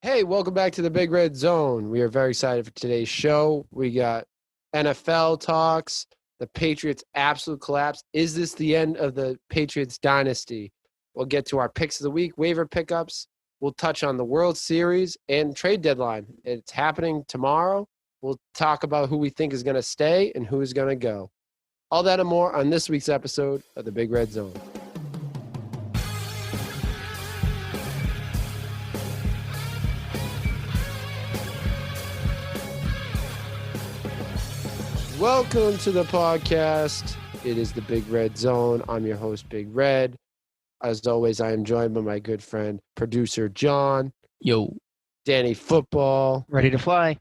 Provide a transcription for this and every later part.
Hey, welcome back to the Big Red Zone. We are very excited for today's show. We got NFL talks, the Patriots' absolute collapse. Is this the end of the Patriots dynasty? We'll get to our picks of the week, waiver pickups. We'll touch on the World Series and trade deadline. It's happening tomorrow. We'll talk about who we think is going to stay and who is going to go. All that and more on this week's episode of the Big Red Zone. Welcome to the podcast. It is the Big Red Zone. I'm your host, Big Red. As always, I am joined by my good friend, producer John. Yo. Danny Football. Ready to fly.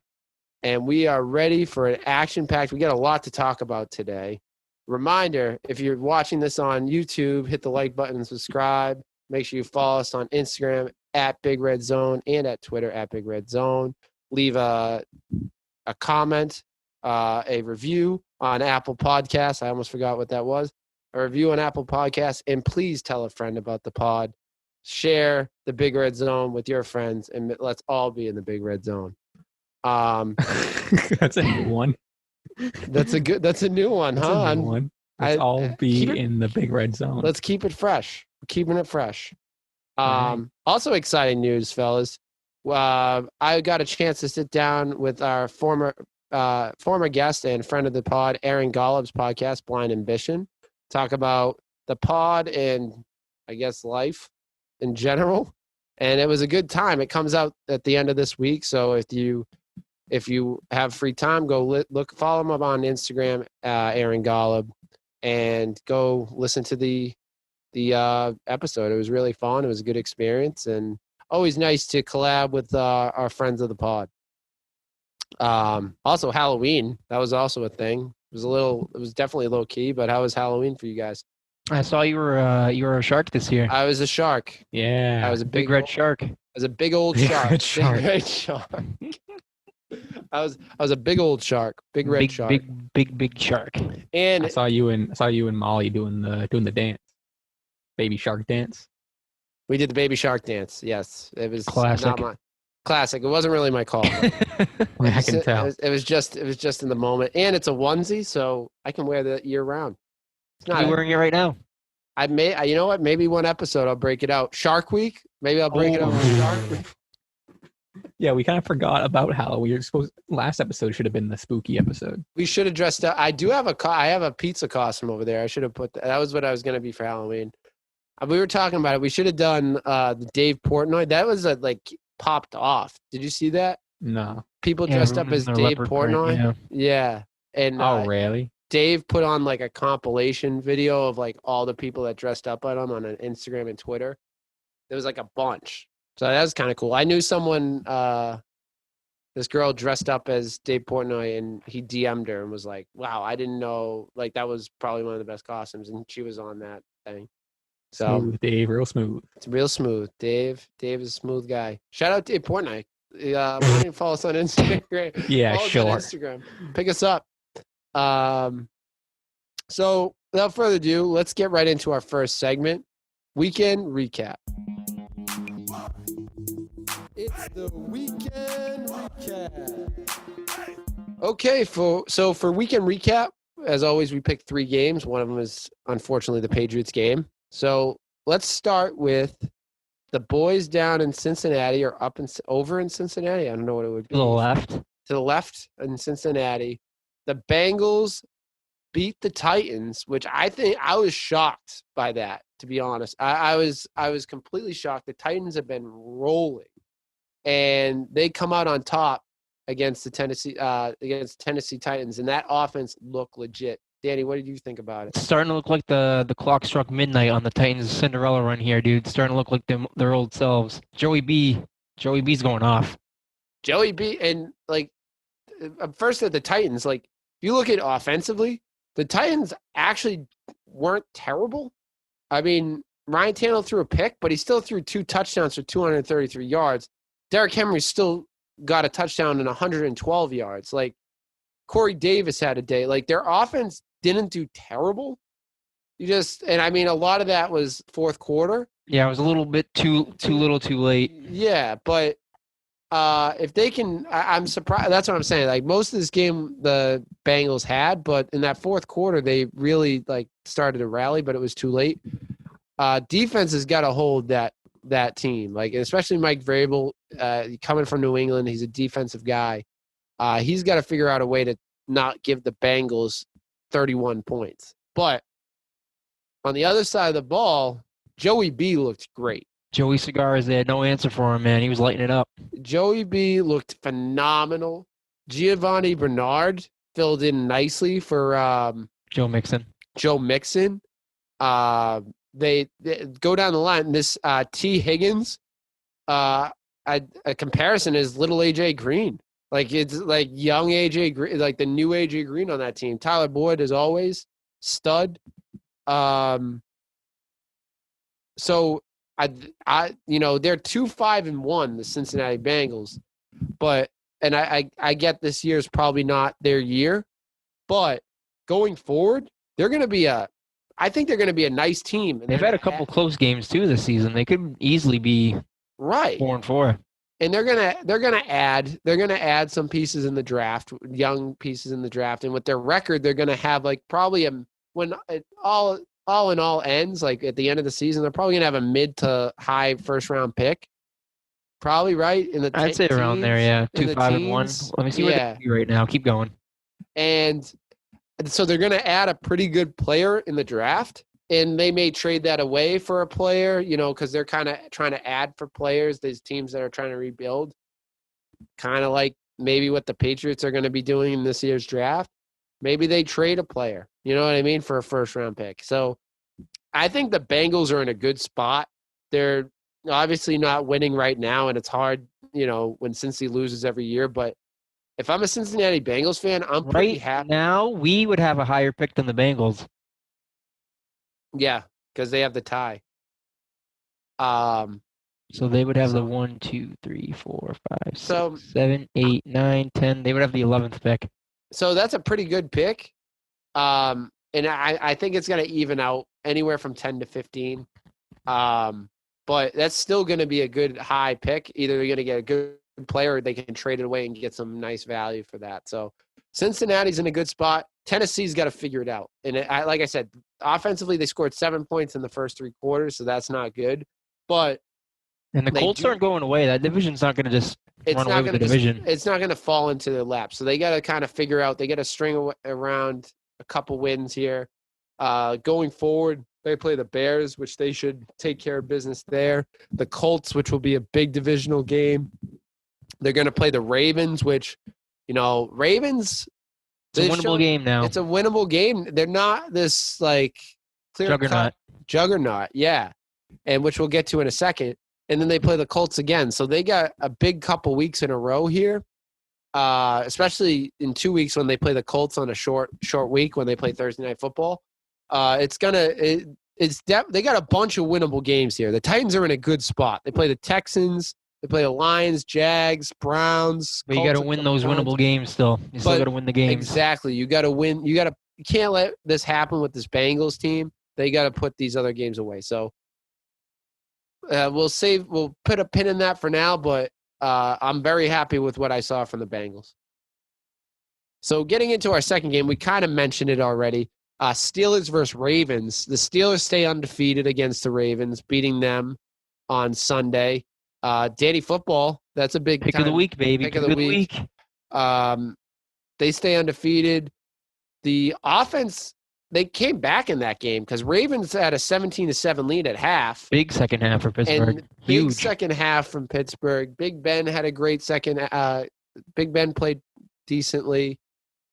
And we are ready for an action-packed. We got a lot to talk about today. Reminder, if you're watching this on YouTube, hit the like button and subscribe. Make sure you follow us on Instagram at Big Red Zone and at Twitter at Big Red Zone. Leave a comment. A review on Apple Podcasts. I almost forgot what that was. A review on Apple Podcasts. And please tell a friend about the pod. Share the Big Red Zone with your friends. And let's all be in the Big Red Zone. That's a new one. That's a new one, That's huh? A new one. Let's all be in the Big Red Zone. Let's keep it fresh. We're keeping it fresh. Right. Also exciting news, fellas. I got a chance to sit down with our former guest and friend of the pod, Aaron Golub's podcast, Blind Ambition, talk about the pod and I guess life in general. And it was a good time. It comes out at the end of this week. So if you have free time, go follow him up on Instagram, Aaron Golub, and go listen to the episode. It was really fun. It was a good experience and always nice to collab with our friends of the pod. Also Halloween, that was also a thing. It was definitely low key, but how was Halloween for you guys? I saw you were a shark this year. I was a shark. Yeah. I was a big red shark. I was a big old Big shark. red shark. Big red shark. I was a big old shark. Big red shark. Big shark. And I saw you and Molly doing the dance. Baby shark dance. We did the baby shark dance. Yes. It was classic. Classic. It wasn't really my call. I can tell. It was just in the moment, and it's a onesie, so I can wear that year round. You're wearing it right now. You know what? Maybe one episode I'll break it out. Shark Week. Maybe I'll break it out for Shark Week. Yeah, we kind of forgot about Halloween. Last episode should have been the spooky episode. We should have dressed up. I have a pizza costume over there. I should have put that was what I was going to be for Halloween. We were talking about it. We should have done the Dave Portnoy. That was popped off. Did you see that? No. People dressed up as Dave Portnoy. Yeah. And really? Dave put on a compilation video of all the people that dressed up at him on an Instagram and Twitter. There was a bunch. So that was kind of cool. I knew someone, this girl dressed up as Dave Portnoy, and he DM'd her and was like, wow, I didn't know, that was probably one of the best costumes. And she was on that thing. So smooth, Dave, real smooth. It's real smooth. Dave is a smooth guy. Shout out Dave Portnoy. Why don't you follow us on Instagram? Yeah, follow sure. us on Instagram. Pick us up. So without further ado, let's get right into our first segment, Weekend Recap. It's the Weekend Recap. Okay, for Weekend Recap, as always, we picked 3 games. One of them is unfortunately the Patriots game. So let's start with the boys down in Cincinnati or over in Cincinnati. I don't know what it would be. To the left. To the left in Cincinnati. The Bengals beat the Titans, which I think I was shocked by that, to be honest. I was completely shocked. The Titans have been rolling, and they come out on top against the Tennessee Titans, and that offense looked legit. Danny, what did you think about it? It's starting to look like the clock struck midnight on the Titans' Cinderella run here, dude. It's starting to look like their old selves. Joey B's going off. Joey B, and first at the Titans, if you look at offensively, the Titans actually weren't terrible. I mean, Ryan Tannehill threw a pick, but he still threw 2 touchdowns for 233 yards. Derrick Henry still got a touchdown and 112 yards. Corey Davis had a day. Their offense didn't do terrible. A lot of that was fourth quarter. Yeah, it was a little bit too little, too late. Yeah, but if they can, I'm surprised. That's what I'm saying. Like most of this game, the Bengals had, but in that fourth quarter, they really like started to rally, but it was too late. Defense has got to hold that team, like especially Mike Vrabel, coming from New England. He's a defensive guy. He's got to figure out a way to not give the Bengals 31 points. But on the other side of the ball, Joey B looked great. Joey Cigar they had no answer for him, man. He was lighting it up. Joey B looked phenomenal. Giovanni Bernard filled in nicely for Joe Mixon. Joe Mixon. They go down the line. This T. Higgins, a comparison is little AJ Green. Like it's like young AJ Green, like the new AJ Green on that team. Tyler Boyd, as always, stud. So I they're 2-5-1, the Cincinnati Bengals, but I get this year's probably not their year, but going forward, they're going to be I think they're going to be a nice team. They've had a couple close games too this season. They could easily be right 4-4. And they're gonna add some pieces in the draft, young pieces in the draft, and with their record, they're gonna have like probably when it all in all ends, like at the end of the season, they're probably gonna have a mid to high first round pick. Probably right in the I'd say around there, yeah, 2-5-1. Let me see where they're right now. Keep going. And so they're gonna add a pretty good player in the draft. And they may trade that away for a player, because they're kind of trying to add for players, these teams that are trying to rebuild, kind of like maybe what the Patriots are going to be doing in this year's draft. Maybe they trade a player, you know what I mean, for a first-round pick. So I think the Bengals are in a good spot. They're obviously not winning right now, and it's hard, when Cincy loses every year. But if I'm a Cincinnati Bengals fan, I'm pretty happy. Right now, we would have a higher pick than the Bengals. Yeah, because they have the tie. So they would have the 1, 2, 3, 4, 5, 6, 7, 8, 9, 10. They would have the 11th pick. So that's a pretty good pick. And I think it's going to even out anywhere from 10 to 15. But that's still going to be a good high pick. Either they're going to get a good player or they can trade it away and get some nice value for that. So Cincinnati's in a good spot. Tennessee's got to figure it out. And like I said, offensively, they scored 7 points in the first 3 quarters, so that's not good. And the Colts aren't going away. That division's not going to just run away with the division. It's not going to fall into their lap. So they got to kind of figure out. They got to string around a couple wins here. Going forward, they play the Bears, which they should take care of business there. The Colts, which will be a big divisional game. They're going to play the Ravens, which, Ravens – it's a winnable game now. It's a winnable game. They're not this like clear juggernaut, yeah, and which we'll get to in a second. And then they play the Colts again, so they got a big couple weeks in a row here, especially in 2 weeks when they play the Colts on a short week when they play Thursday Night Football. They got a bunch of winnable games here. The Titans are in a good spot. They play the Texans. They play the Lions, Jags, Browns. But you got to win those winnable games still. You still got to win the games. Exactly. You got to win. You can't let this happen with this Bengals team. They got to put these other games away. So we'll put a pin in that for now, but I'm very happy with what I saw from the Bengals. So getting into our second game, we kind of mentioned it already. Steelers versus Ravens. The Steelers stay undefeated against the Ravens, beating them on Sunday. Danny Football, that's a big pick of the week, baby. Pick of the week. They stay undefeated. The offense, they came back in that game because Ravens had a 17-7 lead at half. Big second half for Pittsburgh. And big second half from Pittsburgh. Big Ben had a great second. Big Ben played decently.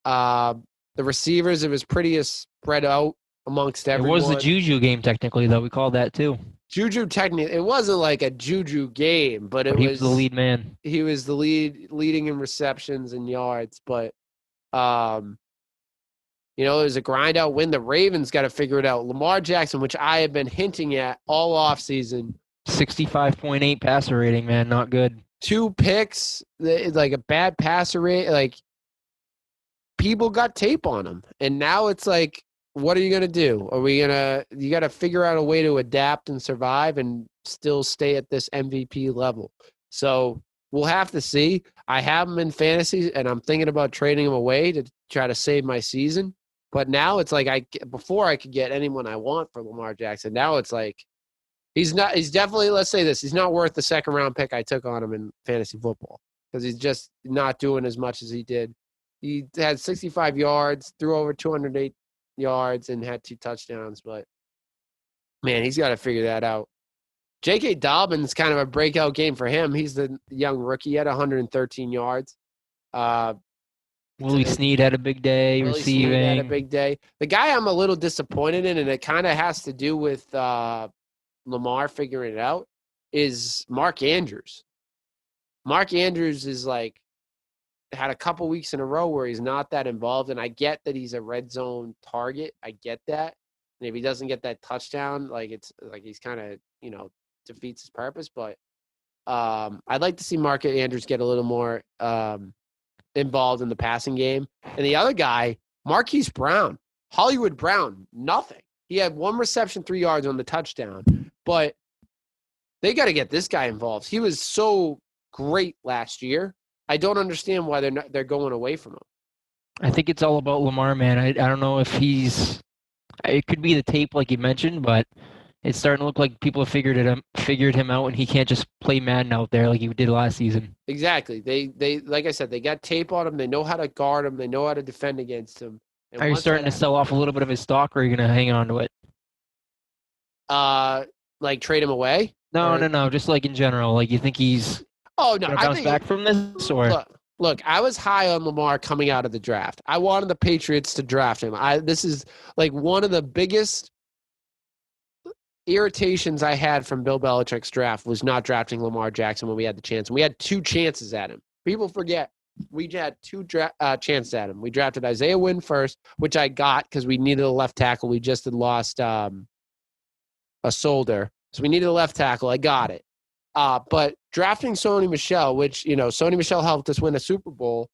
The receivers, it was pretty spread out amongst everyone. It was the Juju game, technically, though. We called that, too. Juju, technically, it wasn't like a Juju game, but he was the lead man. He was the leading in receptions and yards, but it was a grind out win. The Ravens got to figure it out. Lamar Jackson, which I have been hinting at all offseason. 65.8 passer rating, man, not good. 2 picks, like a bad passer rate. Like people got tape on him, and now it's like, what are you going to do? You got to figure out a way to adapt and survive and still stay at this MVP level. So we'll have to see. I have him in fantasy, and I'm thinking about trading him away to try to save my season. But now it's like before I could get anyone I want for Lamar Jackson. Now it's like he's definitely, let's say this, he's not worth the second round pick I took on him in fantasy football because he's just not doing as much as he did. He had 65 yards, threw over 208 yards, and had 2 touchdowns. But man, he's got to figure that out. J.K. Dobbins, kind of a breakout game for him. He's the young rookie. He had 113 yards. Willie Snead had a big day receiving. Snead had a big day. The guy I'm a little disappointed in, and it kind of has to do with Lamar figuring it out, is Mark Andrews. Mark Andrews is like had a couple weeks in a row where he's not that involved, and I get that he's a red zone target. I get that. And if he doesn't get that touchdown, like it's like he's kind of, defeats his purpose. But I'd like to see Mark Andrews get a little more involved in the passing game. And the other guy, Marquise Brown, Hollywood Brown, nothing. He had 1 reception, 3 yards on the touchdown. But they got to get this guy involved. He was so great last year. I don't understand why they're going away from him. I think it's all about Lamar, man. I don't know if he's. It could be the tape, like you mentioned, but it's starting to look like people have figured him out, and he can't just play Madden out there like he did last season. Exactly. They like I said, they got tape on him. They know how to guard him. They know how to defend against him. And are you starting to sell off a little bit of his stock, or are you going to hang on to it? Like trade him away? No. Just like in general, like you think he's. Oh no! I think back from this, or look, I was high on Lamar coming out of the draft. I wanted the Patriots to draft him. This is like one of the biggest irritations I had from Bill Belichick's draft was not drafting Lamar Jackson when we had the chance. And we had 2 chances at him. People forget we had 2 chances at him. We drafted Isaiah Wynn first, which I got because we needed a left tackle. We just had lost a Solder, so we needed a left tackle. I got it. But drafting Sony Michel, which, Sony Michel helped us win a Super Bowl,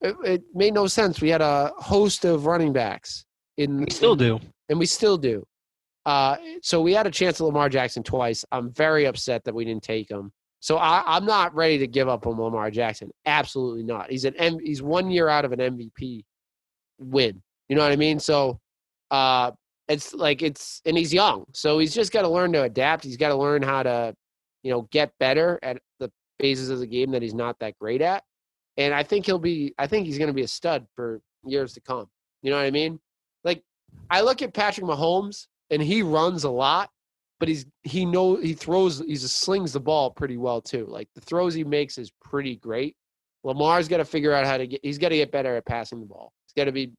it made no sense. We had a host of running backs. We still do. And we still do. So we had a chance at Lamar Jackson twice. I'm very upset that we didn't take him. So I'm not ready to give up on Lamar Jackson. Absolutely not. He's 1 year out of an MVP win. You know what I mean? So and he's young. So he's just got to learn to adapt. He's got to learn how to, get better at the phases of the game that he's not that great at. And I think he's going to be a stud for years to come. You know what I mean? Like, I look at Patrick Mahomes and he runs a lot, but he slings the ball pretty well too. Like the throws he makes is pretty great. Lamar's got to figure out he's got to get better at passing the ball. He's got to be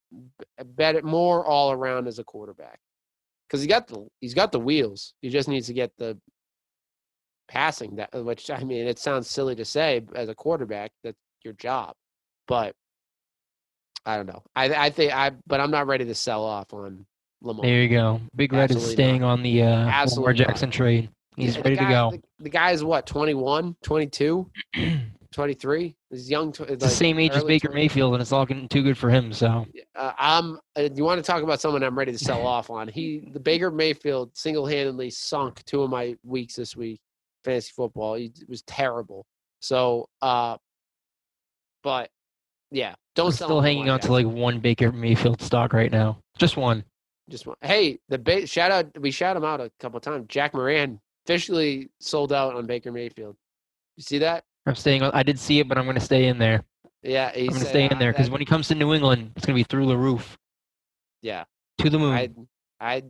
better, more all around as a quarterback. Because he's got the wheels. He just needs to get the passing, which, I mean, it sounds silly to say as a quarterback, that's your job. But I don't know. But I'm not ready to sell off on Lamar. There you go. Big Red is staying on the Lamar Jackson trade. He's ready to go. The guy is what, 21, 22, 23? He's young. It's the same age as Baker Mayfield, and it's all getting too good for him. So you want to talk about someone I'm ready to sell off on? The Baker Mayfield single-handedly sunk 2 of my weeks this week, fantasy football. It was terrible. So, but yeah, don't sell. Still hanging on to like 1 Baker Mayfield stock right now. Just one. Hey, we shout him out a couple of times. Jack Moran officially sold out on Baker Mayfield. You see that? I'm staying on. I did see it, but I'm going to stay in there. Yeah, I'm going to stay in there because when he comes to New England, it's going to be through the roof. Yeah, to the moon. I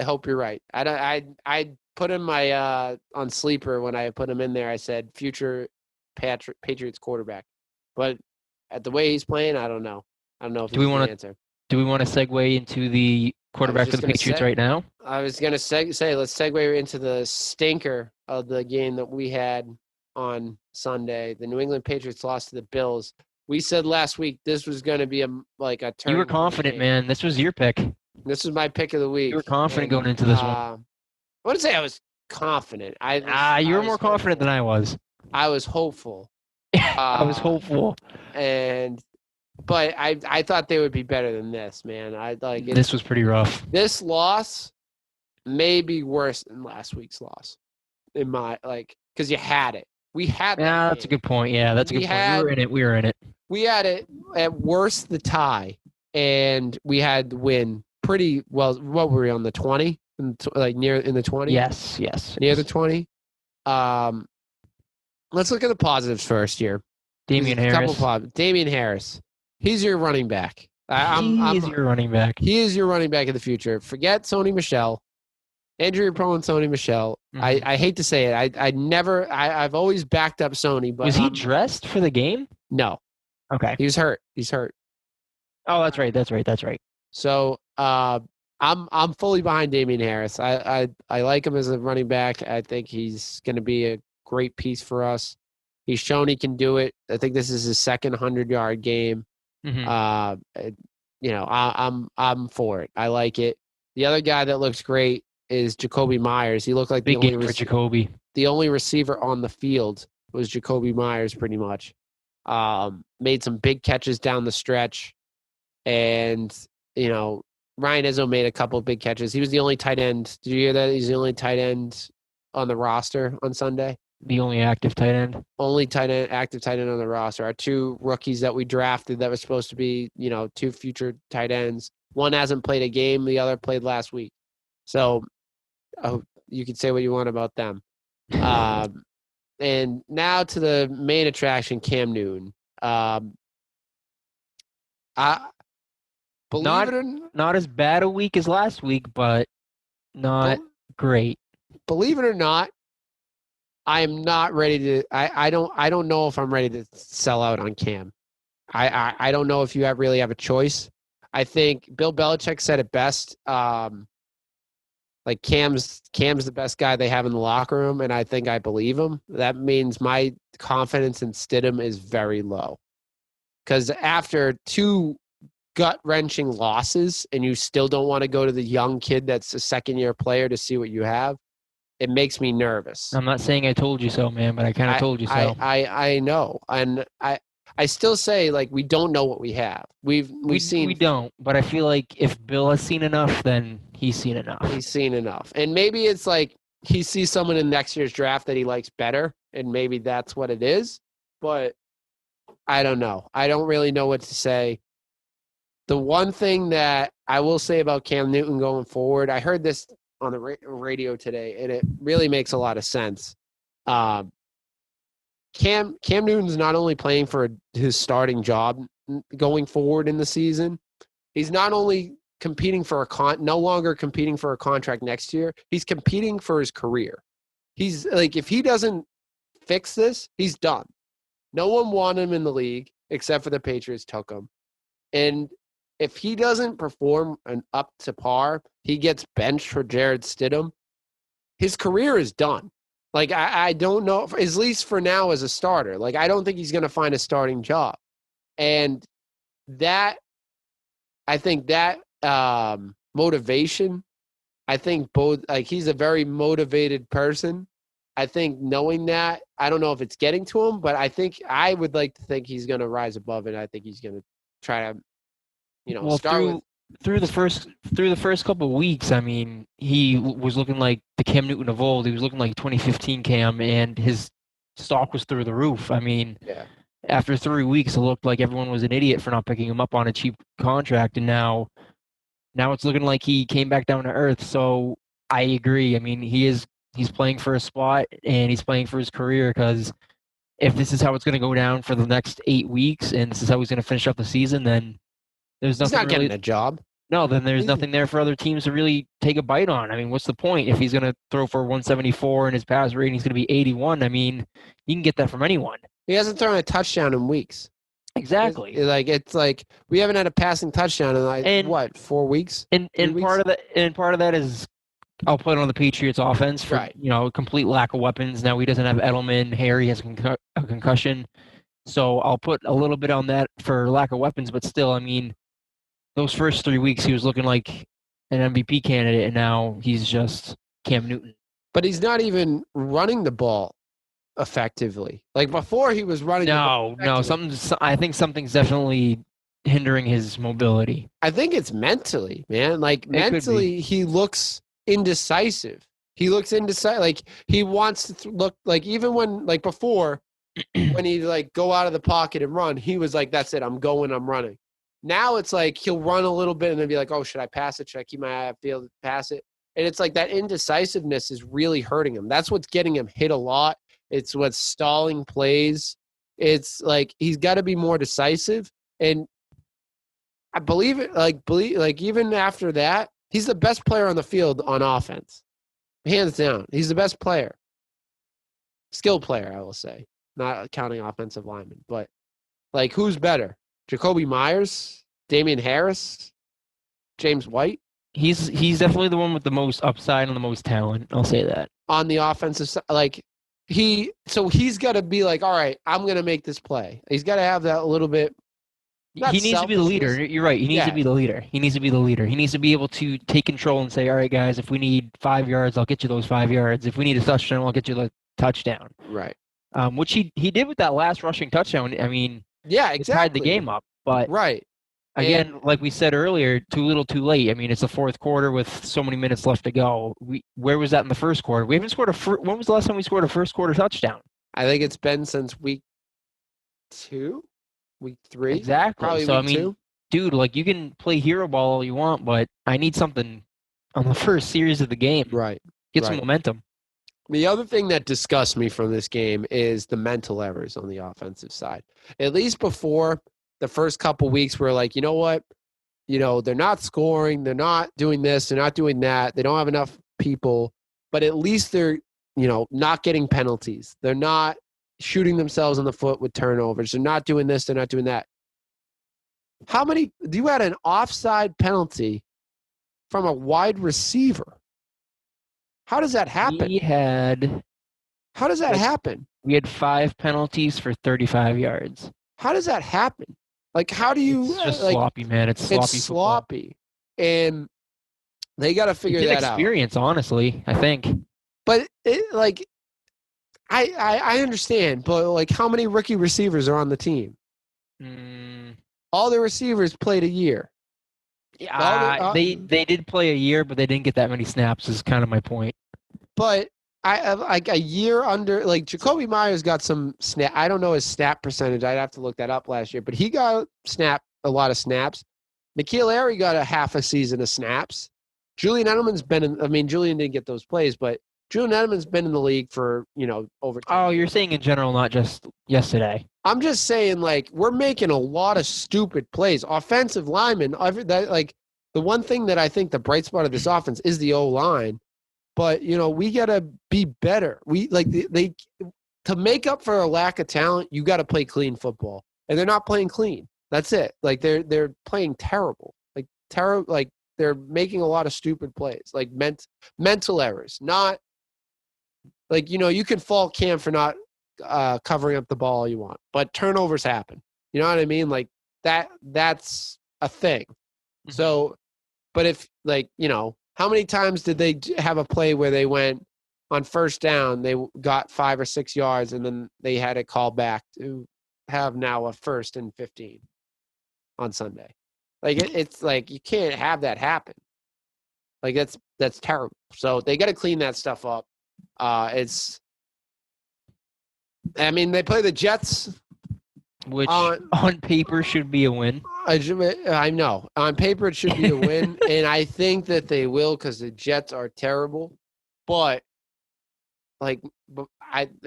hope you're right. I put him on sleeper when I put him in there. I said future Patriots quarterback, but at the way he's playing, I don't know. I don't know if he's the answer. Do we want to segue into the quarterback for the Patriots right now? I was going to say let's segue into the stinker of the game that we had on Sunday. The New England Patriots lost to the Bills. We said last week this was going to be a turn. You were confident, man. This was your pick. This was my pick of the week. You were confident going into this one. I wouldn't say I was confident. You were more confident than I was. I was hopeful. I was hopeful. But I thought they would be better than this, man. This was pretty rough. This loss may be worse than last week's loss. Because you had it. We had that Yeah, that's a game. good point. Yeah, that's a good point. We were in it. We were in it. We had it at worst the tie, and we had the win pretty well. What were we on the 20? Like near in the 20? Yes. Near the 20. Let's look at the positives first here. Damian A couple Harris. Damian Harris. He's your running back. He is your running back. He is your running back in the future. Forget Sony Michel. Injury prone Sony Michel. Mhm. I hate to say it. I've always backed up Sony, but Was he dressed for the game? No. Okay. He was hurt. He's hurt. Oh, that's right. So I'm fully behind Damian Harris. I like him as a running back. I think he's going to be a great piece for us. He's shown he can do it. I think this is his second 100-yard game. Mm-hmm. I'm for it. I like it. The other guy that looks great is Jacoby Myers. He looked like big game for Jacoby. The only receiver on the field was Jacoby Myers, pretty much. Made some big catches down the stretch, and Ryan Izzo made a couple of big catches. He was the only tight end. Did you hear that? He's the only tight end on the roster on Sunday. The only active tight end. Only active tight end on the roster. Our two rookies that we drafted that were supposed to be, two future tight ends. One hasn't played a game. The other played last week. So you could say what you want about them. And now to the main attraction, Cam Newton. Not as bad a week as last week, but not great. Believe it or not, I am not ready to. I don't know if I'm ready to sell out on Cam. I don't know if you really have a choice. I think Bill Belichick said it best. Like Cam's the best guy they have in the locker room, and I think I believe him. That means my confidence in Stidham is very low. Because after two gut-wrenching losses, and you still don't want to go to the young kid that's a second-year player to see what you have, it makes me nervous. I'm not saying I told you so, man, but I kind of told you so. I know, and I still say, like, we don't know what we have. We've seen. We don't, but I feel like if Bill has seen enough, then he's seen enough. He's seen enough, and maybe it's like he sees someone in next year's draft that he likes better, and maybe that's what it is. But I don't know. I don't really know what to say. The one thing that I will say about Cam Newton going forward, I heard this on the radio today, and it really makes a lot of sense. Cam Newton's not only playing for his starting job going forward in the season, he's not only competing for no longer competing for a contract next year, he's competing for his career. He's like, if he doesn't fix this, he's done. No one wanted him in the league except for the Patriots took him. And if he doesn't perform up to par, he gets benched for Jared Stidham. His career is done. Like, I don't know, at least for now as a starter. Like, I don't think he's going to find a starting job. And I think that motivation, I think both, like, he's a very motivated person. I think knowing that, I don't know if it's getting to him, but I would like to think he's going to rise above it. I think he's going to try to, through the first couple of weeks, I mean, he was looking like the Cam Newton of old. He was looking like 2015 Cam, and his stock was through the roof. I mean, after 3 weeks, it looked like everyone was an idiot for not picking him up on a cheap contract, and now it's looking like he came back down to earth. So I agree. I mean, he's playing for a spot, and he's playing for his career, because if this is how it's going to go down for the next 8 weeks, and this is how he's going to finish up the season, then there's nothing. He's not getting a job. No, then there's nothing there for other teams to really take a bite on. I mean, what's the point if he's going to throw for 174 and his pass rating is going to be 81? I mean, you can get that from anyone. He hasn't thrown a touchdown in weeks. Exactly. It's like we haven't had a passing touchdown in 4 weeks? And part of that is I'll put it on the Patriots offense for complete lack of weapons. Now he doesn't have Edelman. Harry has a concussion. So I'll put a little bit on that for lack of weapons, but still, I mean, those first 3 weeks, he was looking like an MVP candidate, and now he's just Cam Newton. But he's not even running the ball effectively. Like before, he was running. No. I think something's definitely hindering his mobility. I think it's mentally, man. Like mentally, he looks indecisive. He looks indecisive. Like he wants to look like even when like before when he like go out of the pocket and run, he was like, "That's it. I'm going. I'm running." Now it's like he'll run a little bit and then be like, "Oh, should I pass it? Should I keep my eye upfield, pass it?" And it's like that indecisiveness is really hurting him. That's what's getting him hit a lot. It's what's stalling plays. It's like he's got to be more decisive. And I believe it. Like even after that, he's the best player on the field on offense, hands down. He's the best player, skilled player, I will say, not counting offensive linemen. But like, who's better, Jacoby Myers, Damian Harris, James White? He's definitely the one with the most upside and the most talent. I'll say that. On the offensive side, like he's got to be like, all right, I'm gonna make this play. He's got to have that little bit. He needs to be the leader. You're right. He needs to be the leader. He needs to be the leader. He needs to be able to take control and say, all right, guys, if we need 5 yards, I'll get you those 5 yards. If we need a touchdown, I'll get you the touchdown. Right. Which he did with that last rushing touchdown. I mean, yeah, exactly. It tied the game up. But right. Again, like we said earlier, too little, too late. I mean, it's the fourth quarter with so many minutes left to go. Where was that in the first quarter? We haven't scored when was the last time we scored a first quarter touchdown? I think it's been since week 2, week 3. Exactly. Probably so week 2. Dude, like you can play hero ball all you want, but I need something on the first series of the game. Right. Get some momentum. The other thing that disgusts me from this game is the mental errors on the offensive side. At least before the first couple weeks, we're like, you know what? You know, they're not scoring. They're not doing this. They're not doing that. They don't have enough people. But at least they're, not getting penalties. They're not shooting themselves in the foot with turnovers. They're not doing this. They're not doing that. How many – you had an offside penalty from a wide receiver. How does that happen? How does that happen? We had 5 penalties for 35 yards. How does that happen? Like, how do you? It's just sloppy, man. It's sloppy, and they got to figure that out. Experience, honestly, I think. But I understand, but like, how many rookie receivers are on the team? All the receivers played a year. Yeah, they did play a year, but they didn't get that many snaps. Is kind of my point. But I like a year under, like Jacoby Myers got some snap. I don't know his snap percentage. I'd have to look that up last year, but he got a lot of snaps. N'Keal Harry got a half a season of snaps. Julian Edelman's been in. I mean, Julian didn't get those plays, but Julian Edelman's been in the league for over 10 years. You're saying in general, not just yesterday. I'm just saying, like, we're making a lot of stupid plays. Offensive linemen, like the one thing that I think the bright spot of this offense is the O-line. But, we got to be better. We like they to make up for a lack of talent, you got to play clean football. And they're not playing clean. That's it. Like they're playing terrible. Like they're making a lot of stupid plays. Like mental errors. Not like you can fault Cam for not covering up the ball all you want, but turnovers happen. You know what I mean? Like that's a thing. Mm-hmm. So, but if how many times did they have a play where they went on first down, they got 5 or 6 yards, and then they had it called back to have now a 1st and 15 on Sunday? Like it's like you can't have that happen. Like that's terrible. So they got to clean that stuff up. They play the Jets, which on paper should be a win. I know. On paper, it should be a win, and I think that they will because the Jets are terrible. But,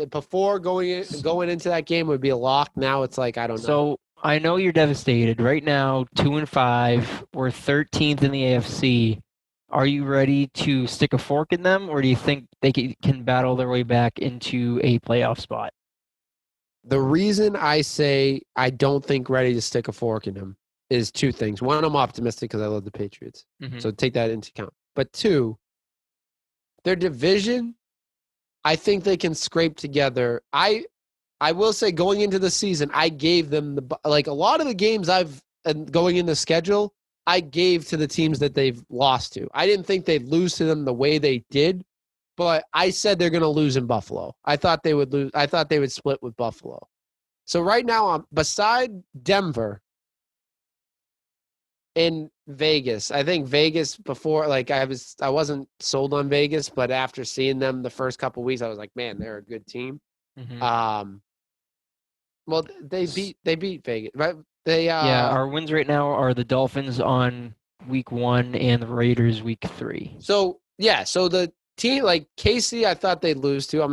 before going into that game would be a lock. Now it's like, I don't know. So, I know you're devastated. Right now, 2-5. We're 13th in the AFC. Are you ready to stick a fork in them, or do you think they can battle their way back into a playoff spot? The reason I say I don't think ready to stick a fork in them is 2 things. One, I'm optimistic because I love the Patriots. Mm-hmm. So take that into account. But 2, their division, I think they can scrape together. I will say going into the season, I gave them a lot of the games going in the schedule, I gave to the teams that they've lost to. I didn't think they'd lose to them the way they did, but I said they're going to lose in Buffalo. I thought they would lose. I thought they would split with Buffalo. So right now, beside Denver, in Vegas. I think Vegas before, like I wasn't sold on Vegas, but after seeing them the first couple weeks, I was like, man, they're a good team. Mm-hmm. Well, they beat Vegas, right? They Yeah, our wins right now are the Dolphins on week 1 and the Raiders week 3. So the team like Casey, I thought they'd lose to. I'm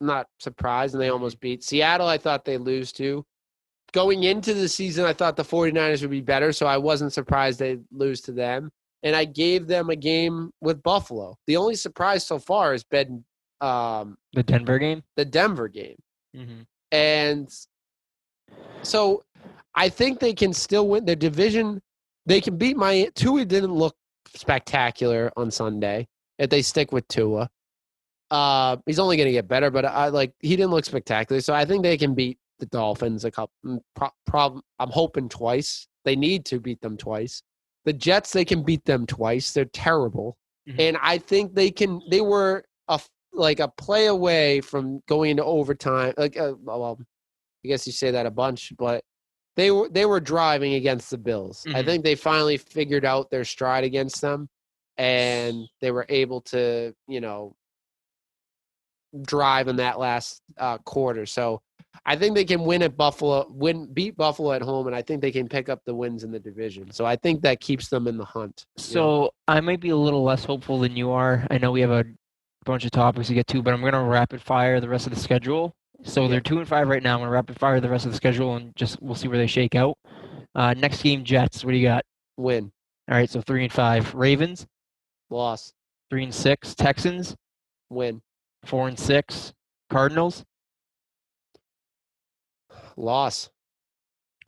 not surprised, and they almost beat Seattle. I thought they'd lose to. Going into the season, I thought the 49ers would be better, so I wasn't surprised they'd lose to them. And I gave them a game with Buffalo. The only surprise so far has been The Denver game? the Denver game. Mm-hmm. And so I think they can still win their division. They can beat Miami. Tua didn't look spectacular on Sunday. If they stick with Tua, he's only going to get better. But he didn't look spectacular. So I think they can beat the Dolphins a couple. I'm hoping twice. They need to beat them twice. The Jets, they can beat them twice. They're terrible, and I think they can. They were a play away from going into overtime. Well, I guess you say that a bunch, but they were driving against the Bills. I think they finally figured out their stride against them, and they were able to, drive in that last quarter. So I think they can win at Buffalo, beat Buffalo at home, and I think they can pick up the wins in the division. So I think that keeps them in the hunt. So I might be a little less hopeful than you are. I know we have a bunch of topics to get to, but I'm going to rapid fire the rest of the schedule. So they're 2-5 right now. I'm going to rapid fire the rest of the schedule, and we'll see where they shake out. Next game, Jets. What do you got? Win. All right, so 3-5. Ravens. Loss. 3-6. Texans. Win. 4-6. Cardinals. Loss.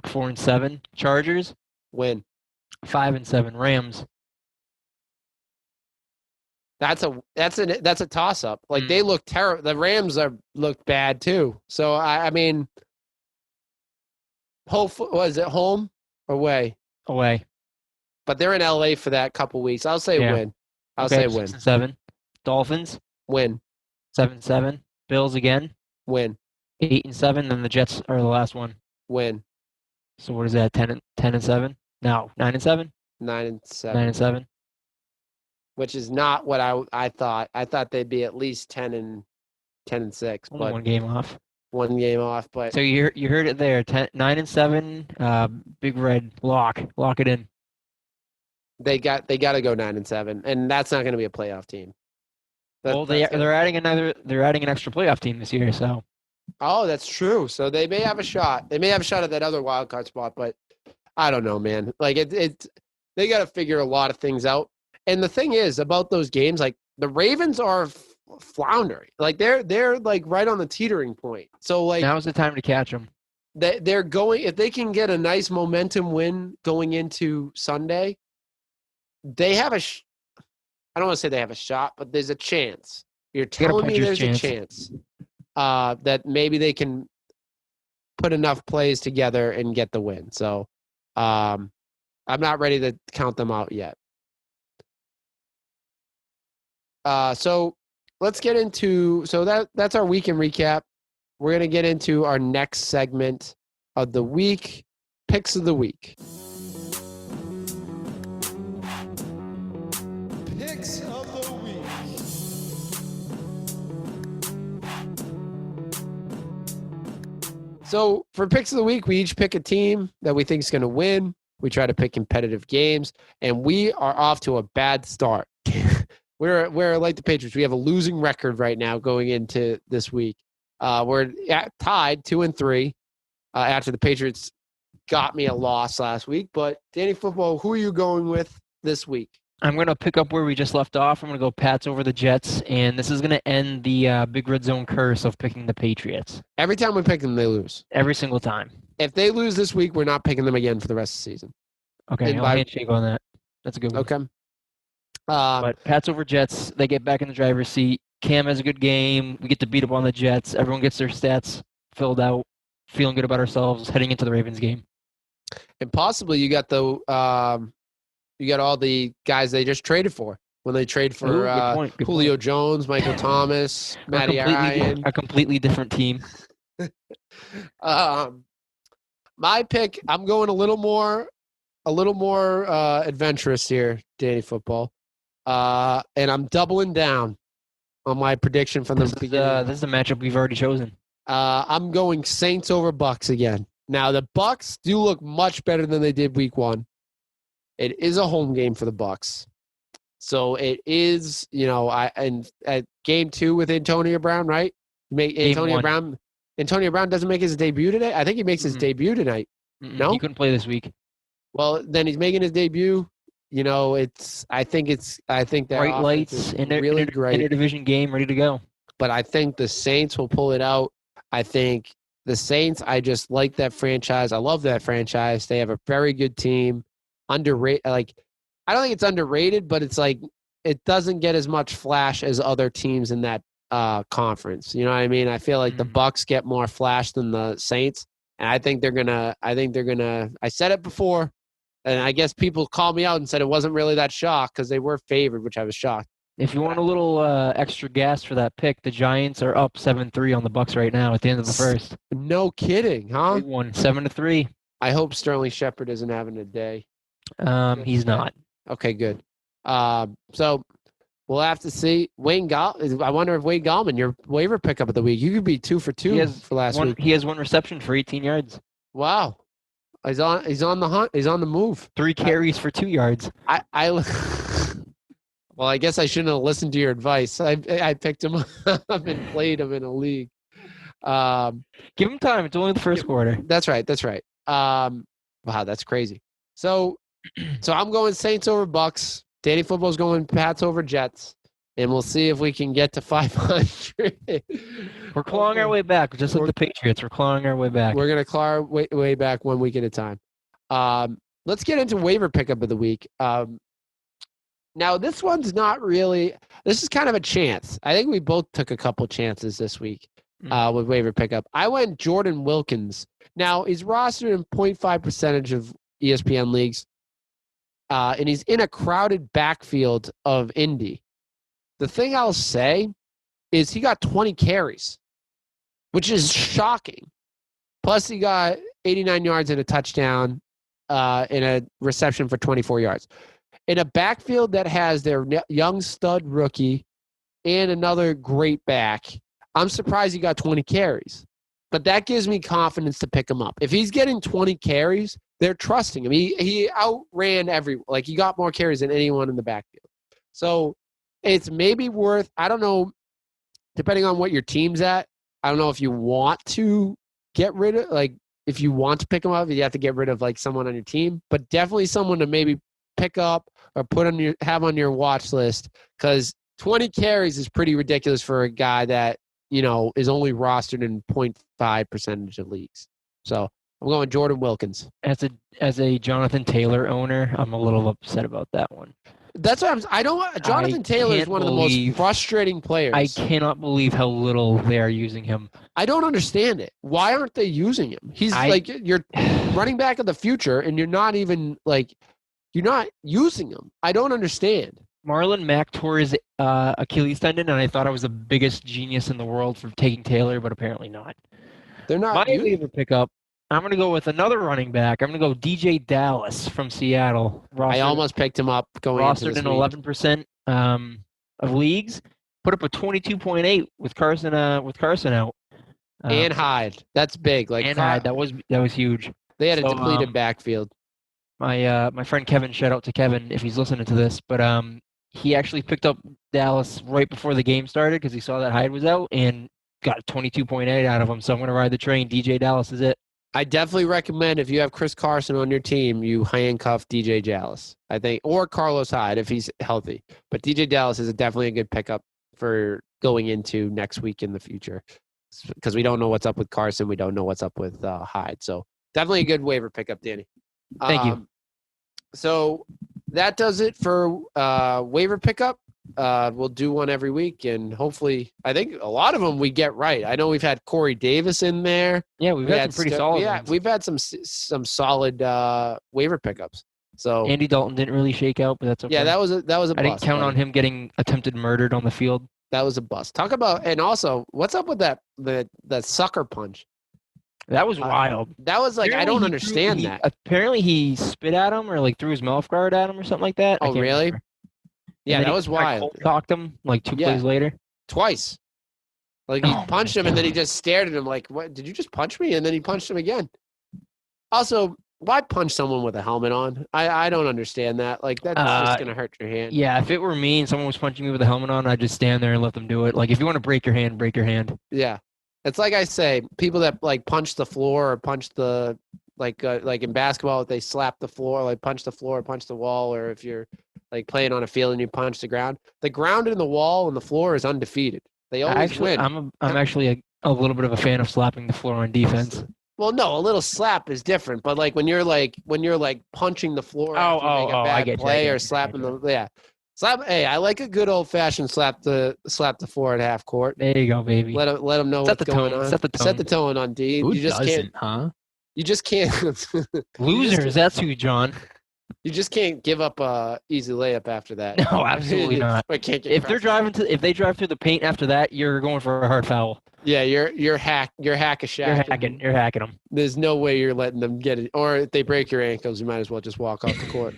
4-7. Chargers. Win. 5-7. Rams. That's a toss up. Like they look terrible. The Rams looked bad too. So I mean, was it home or away? Away. But they're in LA for that couple weeks. I'll say win. I'll say win. 6-7. Dolphins. Win. 7-7. Bills again. Win. 8-7. Then the Jets are the last one. Win. So what is that? 10-7? No, 9-7. 9-7. 9-7. Which is not what I thought. I thought they'd be at least 10-6. Only one game off. One game off, but so you heard it there. 9-7. Big Red lock it in. They got to go 9-7, and that's not going to be a playoff team. They're adding an extra playoff team this year. So. Oh, that's true. So they may have a shot. They may have a shot at that other wild card spot, but I don't know, man. Like they got to figure a lot of things out. And the thing is about those games, like the Ravens are floundering. Like they're like right on the teetering point. So like now's the time to catch them. They're going, if they can get a nice momentum win going into Sunday, they have I don't want to say they have a shot, but there's a chance. You're telling me there's a chance that maybe they can put enough plays together and get the win. So I'm not ready to count them out yet. So let's get into, that's our weekend recap. We're going to get into our next segment of the week, picks of the week. Picks of the week. So for picks of the week, we each pick a team that we think is going to win. We try to pick competitive games, and we are off to a bad start. We're like the Patriots. We have a losing record right now going into this week. We're tied 2-3 after the Patriots got me a loss last week. But Danny Football, who are you going with this week? I'm going to pick up where we just left off. I'm going to go Pats over the Jets, and this is going to end the Big Red Zone curse of picking the Patriots. Every time we pick them, they lose. Every single time. If they lose this week, we're not picking them again for the rest of the season. Okay, I'll handshake on that. That's a good one. Okay. But Pats over Jets, they get back in the driver's seat. Cam has a good game. We get to beat up on the Jets. Everyone gets their stats filled out, feeling good about ourselves, heading into the Ravens game. And possibly you got all the guys they just traded for when they trade for good Julio point. Jones, Michael Thomas, Matty Ryan. A completely different team. My pick, I'm going a little more a little more adventurous here, Danny Football. And I'm doubling down on my prediction from the beginning. This is a matchup we've already chosen. I'm going Saints over Bucks again. Now, the Bucks do look much better than they did week 1. It is a home game for the Bucks. So it is, at game 2 with Antonio Brown, right? Antonio Brown doesn't make his debut today. I think he makes his debut tonight. No, he couldn't play this week. Well, then he's making his debut. I think that bright lights in really great interdivision game, ready to go. But I think the Saints will pull it out. I think the Saints. I just like that franchise. I love that franchise. They have a very good team. Underrated. I don't think it's underrated, but it's it doesn't get as much flash as other teams in that conference. You know what I mean? I feel like the Bucks get more flash than the Saints, and I think they're gonna. I said it before, and I guess people called me out and said it wasn't really that shocked because they were favored, which I was shocked. If you want a little extra gas for that pick, the Giants are up 7-3 on the Bucks right now at the end of the first. No kidding, huh? Big one, 7-3. I hope Sterling Shepard isn't having a day. He's not. Okay, good. So we'll have to see. I wonder if Wayne Gallman, your waiver pickup of the week, you could be 2 for 2 for last week. He has 1 reception for 18 yards. Wow. He's on the hunt. He's on the move. 3 carries for 2 yards. Well, I guess I shouldn't have listened to your advice. I picked him up and played him in a league. Give him time. It's only the first quarter. That's right. Wow, that's crazy. So I'm going Saints over Bucks. Danny Football's going Pats over Jets. And we'll see if we can get to 500. We're clawing our way back, just like the Patriots. We're clawing our way back. We're going to claw our way back 1 week at a time. Let's get into waiver pickup of the week. Now, this one's not really – this is kind of a chance. I think we both took a couple chances this week with waiver pickup. I went Jordan Wilkins. Now, he's rostered in 0.5% of ESPN leagues, and he's in a crowded backfield of Indy. The thing I'll say is he got 20 carries, which is shocking. Plus, he got 89 yards and a touchdown in a reception for 24 yards. In a backfield that has their young stud rookie and another great back, I'm surprised he got 20 carries. But that gives me confidence to pick him up. If he's getting 20 carries, they're trusting him. He outran he got more carries than anyone in the backfield. So it's maybe worth, I don't know, depending on what your team's at, I don't know if you want to get rid of, if you want to pick him up, you have to get rid of someone on your team, but definitely someone to maybe pick up or have on your watch list, because 20 carries is pretty ridiculous for a guy that, is only rostered in 0.5% of leagues. So I'm going Jordan Wilkins. As a Jonathan Taylor owner, I'm a little upset about that one. That's what Jonathan Taylor is one of the most frustrating players. I cannot believe how little they are using him. I don't understand it. Why aren't they using him? He's you're running back of the future, and you're not even you're not using him. I don't understand. Marlon Mack tore his Achilles tendon, and I thought I was the biggest genius in the world for taking Taylor, but apparently not. They're not. My waiver pickup, I'm going to go with another running back. I'm going to go DJ Dallas from Seattle. I almost picked him up going into this week. Rostered in 11% of leagues. Put up a 22.8 with Carson out. And Hyde. That's big. Hyde. That was huge. They had a depleted backfield. My friend Kevin, shout out to Kevin if he's listening to this, but he actually picked up Dallas right before the game started because he saw that Hyde was out and got 22.8 out of him. So I'm going to ride the train. DJ Dallas is it. I definitely recommend if you have Chris Carson on your team, you handcuff DJ Dallas, I think, or Carlos Hyde if he's healthy. But DJ Dallas is definitely a good pickup for going into next week in the future because we don't know what's up with Carson. We don't know what's up with Hyde. So definitely a good waiver pickup, Danny. Thank you. So that does it for waiver pickup. We'll do one every week, and hopefully, I think a lot of them we get right. I know we've had Corey Davis in there. Yeah, we've had some pretty solid. Yeah, we've had some solid waiver pickups. So Andy Dalton didn't really shake out, but that's okay. Yeah, that was a bust. I didn't count on him getting attempted murdered on the field. That was a bust. Talk about, and also, what's up with that sucker punch? That was wild. That was like, I don't understand that. Apparently he spit at him or like threw his mouth guard at him or something like that. I Oh, can't really? remember. Yeah, And then that he was wild. cocked him like two Yeah. plays later. Twice. Like he Oh, punched my him and then he God. just stared at him like, what? Did you just punch me? And then he punched him again. Also, why punch someone with a helmet on? I don't understand that. Like, that's just going to hurt your hand. Yeah, if it were me and someone was punching me with a helmet on, I'd just stand there and let them do it. Like, if you want to break your hand, break your hand. Yeah. It's like I say, people that like punch the floor or punch the like in basketball, if they slap the floor, like punch the floor, punch the wall, or if you're like playing on a field and you punch the ground and the wall and the floor is undefeated. They always win. I'm actually a little bit of a fan of slapping the floor on defense. Well, no, a little slap is different, but like when you're punching the floor after you make a bad play or slapping slap. Hey, I like a good old fashioned slap the floor at half court. There you go, baby. Let them know what's going on. Set the tone. Set the tone on D. Who you just doesn't, can't, huh? You just can't. Losers. That's who, John. You just can't give up a easy layup after that. No, absolutely not. If they drive through the paint after that, you're going for a hard foul. Yeah, you're hack a shack. You're hacking them. There's no way you're letting them get it. Or if they break your ankles, you might as well just walk off the court.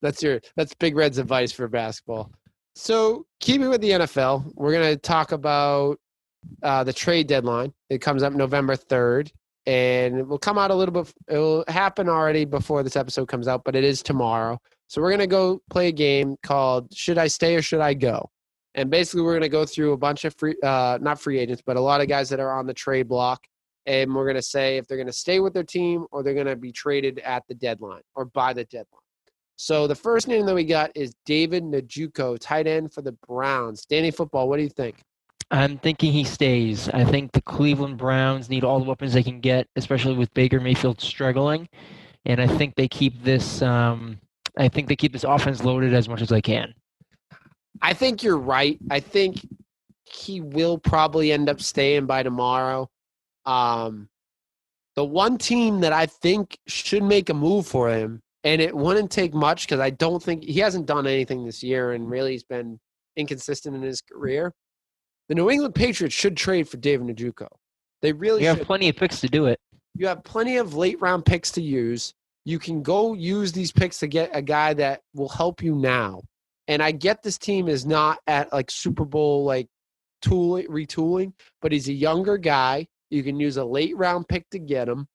That's Big Red's advice for basketball. So keeping with the NFL, we're gonna talk about the trade deadline. It comes up November 3rd. And it will come out a little bit. It will happen already before this episode comes out, but it is tomorrow. So we're going to go play a game called Should I Stay or Should I Go? And basically we're going to go through a bunch of not free agents, but a lot of guys that are on the trade block. And we're going to say if they're going to stay with their team or they're going to be traded at the deadline or by the deadline. So the first name that we got is David Njoku, tight end for the Browns. Danny Football, what do you think? I'm thinking he stays. I think the Cleveland Browns need all the weapons they can get, especially with Baker Mayfield struggling. And I think they keep this. I think they keep this offense loaded as much as they can. I think you're right. I think he will probably end up staying by tomorrow. The one team that I think should make a move for him, and it wouldn't take much because I don't think he hasn't done anything this year, and really he's been inconsistent in his career. The New England Patriots should trade for David Njoku. They really should. You have plenty of picks to do it. You have plenty of late-round picks to use. You can go use these picks to get a guy that will help you now. And I get this team is not at like Super Bowl like retooling, but he's a younger guy. You can use a late-round pick to get him.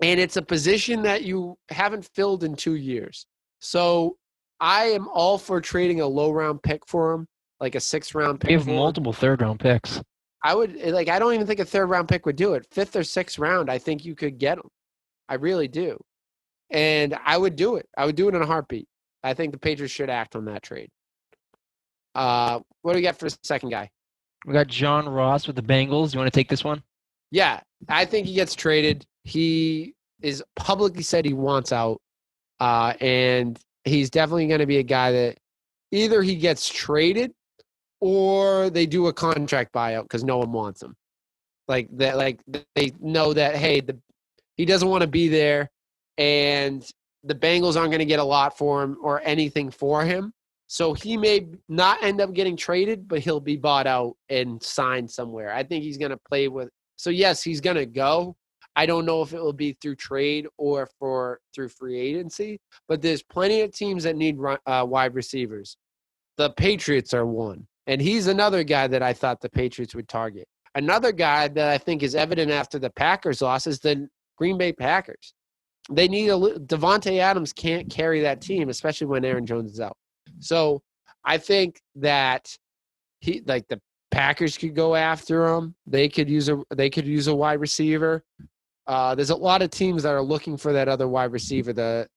And it's a position that you haven't filled in 2 years. So I am all for trading a low-round pick for him. Like a 6th-round pick. We have multiple 3rd-round picks. I don't even think a 3rd-round pick would do it. 5th or 6th round, I think you could get them. I really do. And I would do it. I would do it in a heartbeat. I think the Patriots should act on that trade. What do we got for the second guy? We got John Ross with the Bengals. You want to take this one? Yeah, I think he gets traded. He is publicly said he wants out. And he's definitely going to be a guy that either he gets traded or they do a contract buyout because no one wants him. Like they know that he doesn't want to be there, and the Bengals aren't going to get a lot for him or anything for him. So he may not end up getting traded, but he'll be bought out and signed somewhere. I think he's going to play with. So yes, he's going to go. I don't know if it will be through trade or through free agency, but there's plenty of teams that need wide receivers. The Patriots are one. And he's another guy that I thought the Patriots would target. Another guy that I think is evident after the Packers loss is the Green Bay Packers. They need Devontae Adams can't carry that team, especially when Aaron Jones is out. So I think that the Packers could go after him. They could use a wide receiver. There's a lot of teams that are looking for that other wide receiver. The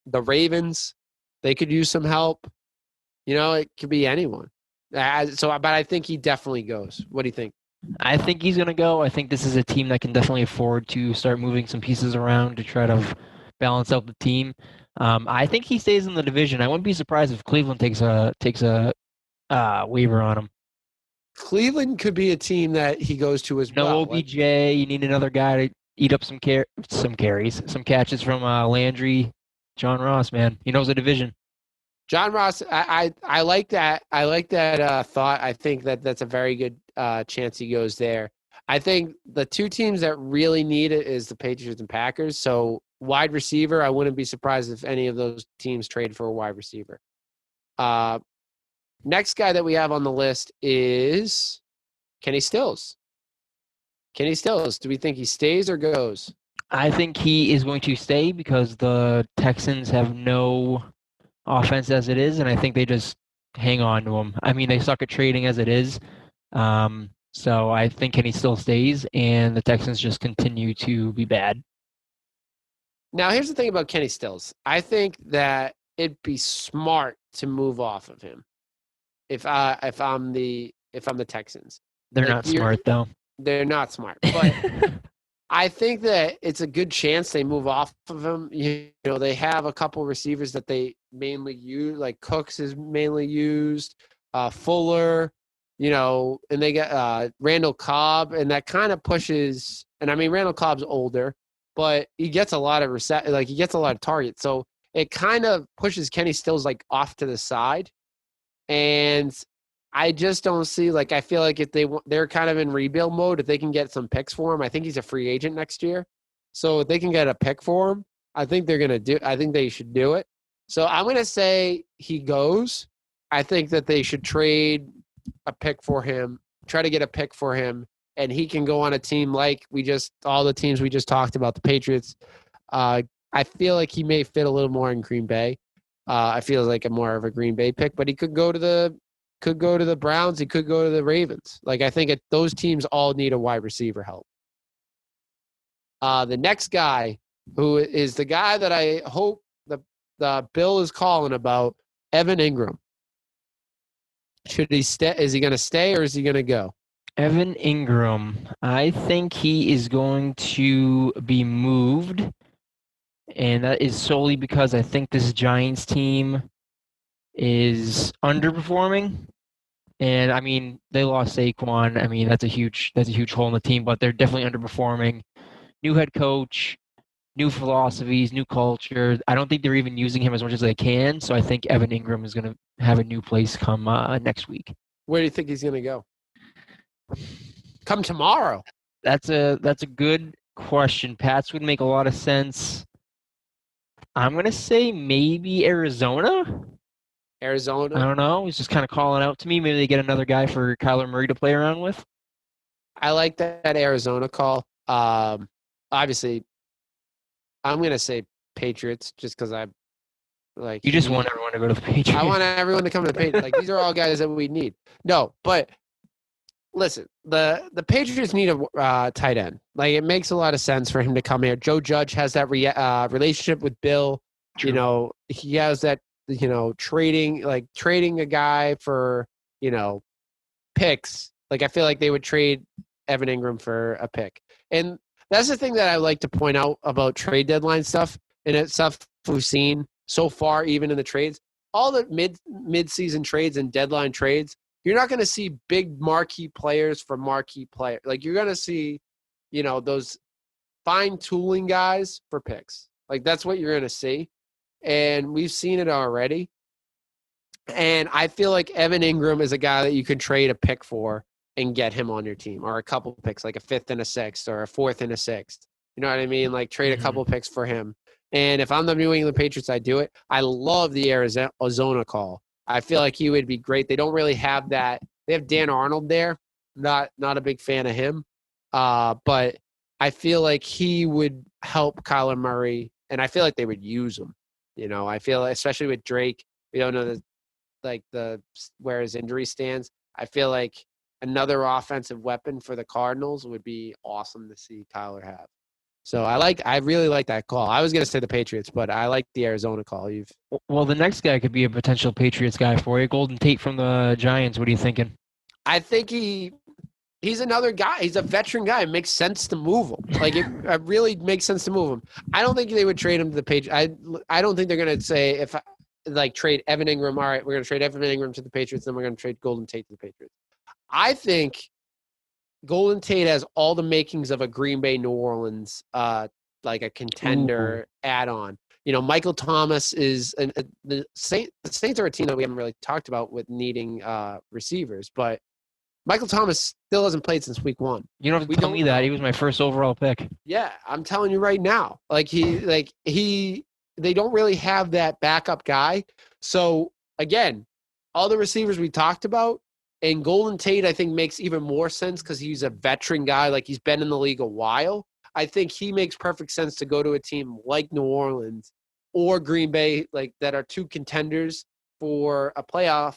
Ravens, they could use some help. It could be anyone. But I think he definitely goes. What do you think? I think he's going to go. I think this is a team that can definitely afford to start moving some pieces around to try to balance out the team. I think he stays in the division. I wouldn't be surprised if Cleveland takes a waiver on him. Cleveland could be a team that he goes to as well. No OBJ. You need another guy to eat up some catches from Landry. John Ross, man, he knows the division. John Ross, I like that. I like that thought. I think that's a very good chance he goes there. I think the two teams that really need it is the Patriots and Packers. So wide receiver, I wouldn't be surprised if any of those teams trade for a wide receiver. Next guy that we have on the list is Kenny Stills. Kenny Stills, do we think he stays or goes? I think he is going to stay because the Texans have no offense as it is, and I think they just hang on to him. I mean, they suck at trading as it is. So I think Kenny still stays, and the Texans just continue to be bad. Now, here's the thing about Kenny Stills. I think that it'd be smart to move off of him if I'm the Texans. They're Like, not smart, though. They're not smart, but I think that it's a good chance they move off of him. You know, they have a couple receivers that they mainly use, like Cooks is mainly used, Fuller, you know, and they got Randall Cobb, and that kind of pushes. And I mean, Randall Cobb's older, but he gets a lot of he gets a lot of targets, so it kind of pushes Kenny Stills like off to the side, and I just don't see, like, I feel like if they're kind of in rebuild mode, if they can get some picks for him, I think he's a free agent next year. So if they can get a pick for him, I think they should do it. So I'm going to say he goes. I think that they should trade a pick for him, try to get a pick for him, and he can go on a team like all the teams we just talked about, the Patriots. I feel like he may fit a little more in Green Bay. I feel like more of a Green Bay pick, but he could go to the Browns. He could go to the Ravens. Like, I think those teams all need a wide receiver help. The next guy, who is the guy that I hope the Bill is calling about, Evan Ingram. Should he stay? Is he going to stay or is he going to go? Evan Ingram, I think he is going to be moved, and that is solely because I think this Giants team is underperforming. And I mean, they lost Saquon. I mean, that's a huge hole in the team, but they're definitely underperforming. New head coach, new philosophies, new culture. I don't think they're even using him as much as they can. So I think Evan Ingram is going to have a new place come next week. Where do you think he's going to go? Come tomorrow. That's a good question. Pats would make a lot of sense. I'm going to say maybe Arizona. I don't know. He's just kind of calling out to me. Maybe they get another guy for Kyler Murray to play around with. I like that Arizona call. Obviously, I'm going to say Patriots just because I like. You just want everyone to go to the Patriots. I want everyone to come to the Patriots. Like, these are all guys that we need. No, but listen, the Patriots need a tight end. Like, it makes a lot of sense for him to come here. Joe Judge has that relationship with Bill. True. You know, he has that. You know, trading a guy for, you know, picks. Like, I feel like they would trade Evan Ingram for a pick. And that's the thing that I like to point out about trade deadline stuff, and it's stuff we've seen so far, even in the trades. All the mid-season trades and deadline trades, you're not going to see big marquee players for marquee players. Like, you're going to see, you know, those fine-tooling guys for picks. Like, that's what you're going to see. And we've seen it already. And I feel like Evan Ingram is a guy that you could trade a pick for and get him on your team, or a couple picks, like a 5th and a 6th or a 4th and a 6th. You know what I mean? Like, trade a couple picks for him. And if I'm the New England Patriots, I do it. I love the Arizona call. I feel like he would be great. They don't really have that. They have Dan Arnold there. Not a big fan of him. But I feel like he would help Kyler Murray, and I feel like they would use him. You know, I feel, especially with Drake, we don't know where his injury stands. I feel like another offensive weapon for the Cardinals would be awesome to see Kyler have. So I really like that call. I was going to say the Patriots, but I like the Arizona call. Well, the next guy could be a potential Patriots guy for you. Golden Tate from the Giants. What are you thinking? I think he's another guy. He's a veteran guy. It makes sense to move him. Like, it really makes sense to move him. I don't think they would trade him to the Patriots. I don't think they're going to say, trade Evan Ingram. All right, we're going to trade Evan Ingram to the Patriots, then we're going to trade Golden Tate to the Patriots. I think Golden Tate has all the makings of a Green Bay, New Orleans, like a contender add-on. You know, Michael Thomas is the Saints are a team that we haven't really talked about with needing receivers, but Michael Thomas still hasn't played since week 1. You don't have to We tell don't me that. know. He was my first overall pick. Yeah, I'm telling you right now. They don't really have that backup guy. So again, all the receivers we talked about, and Golden Tate, I think makes even more sense because he's a veteran guy. Like he's been in the league a while. I think he makes perfect sense to go to a team like New Orleans or Green Bay, like that are 2 contenders for a playoff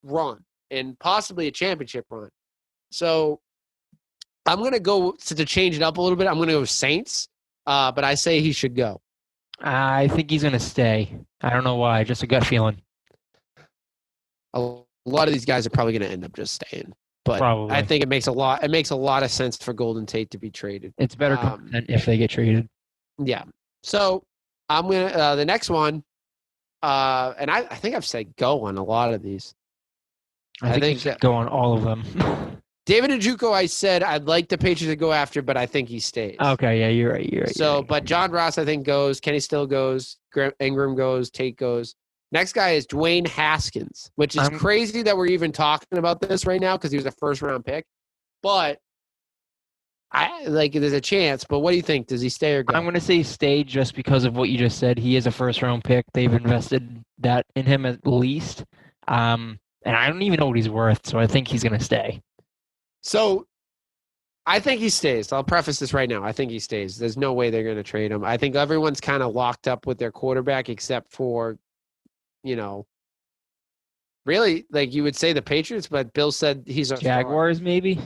run and possibly a championship run. So I'm going to go to change it up a little bit. I'm going to go Saints, but I say he should go. I think he's going to stay. I don't know why. Just a gut feeling. A lot of these guys are probably going to end up just staying, but Probably. I think it makes a lot of sense for Golden Tate to be traded. It's better content if they get traded. Yeah. So I'm going to the next one, and I think I've said go on a lot of these. I think you should go on all of them. David Njoku, I said I'd like the Patriots to go after, but I think he stays. Okay, yeah, you're right. So, but John Ross, I think, goes. Kenny still goes. Ingram goes. Tate goes. Next guy is Dwayne Haskins, which is crazy that we're even talking about this right now because he was a first-round pick. But there's a chance. But what do you think? Does he stay or go? I'm going to say stay just because of what you just said. He is a first-round pick. They've invested that in him at least. And I don't even know what he's worth, so I think he's going to stay. So I think he stays. I'll preface this right now. I think he stays. There's no way they're going to trade him. I think everyone's kind of locked up with their quarterback except for, really, like you would say the Patriots, but Bill said he's a Jaguars, star. maybe?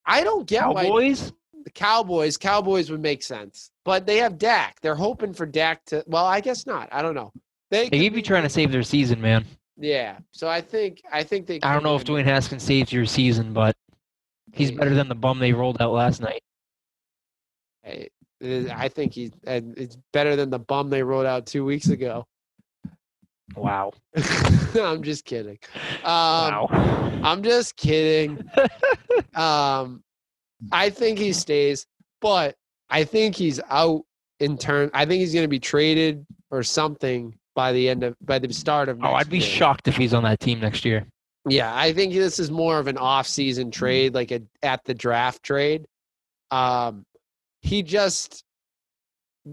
I don't get Cowboys? The Cowboys would make sense. But they have Dak. They're hoping for Dak to – well, I guess not. I don't know. They could be trying to save their season, man. Yeah. So I think they – I don't know if Dwayne Haskins saves your season, but he's better than the bum they rolled out last night. I think it's better than the bum they rolled out 2 weeks ago. Wow. I'm just kidding. Wow. I'm just kidding. I think he stays, but I think he's out in turn. I think he's going to be traded or something by the start of next I'd be year. shocked if he's on that team next year. Yeah, I think this is more of an off-season trade, like at the draft trade.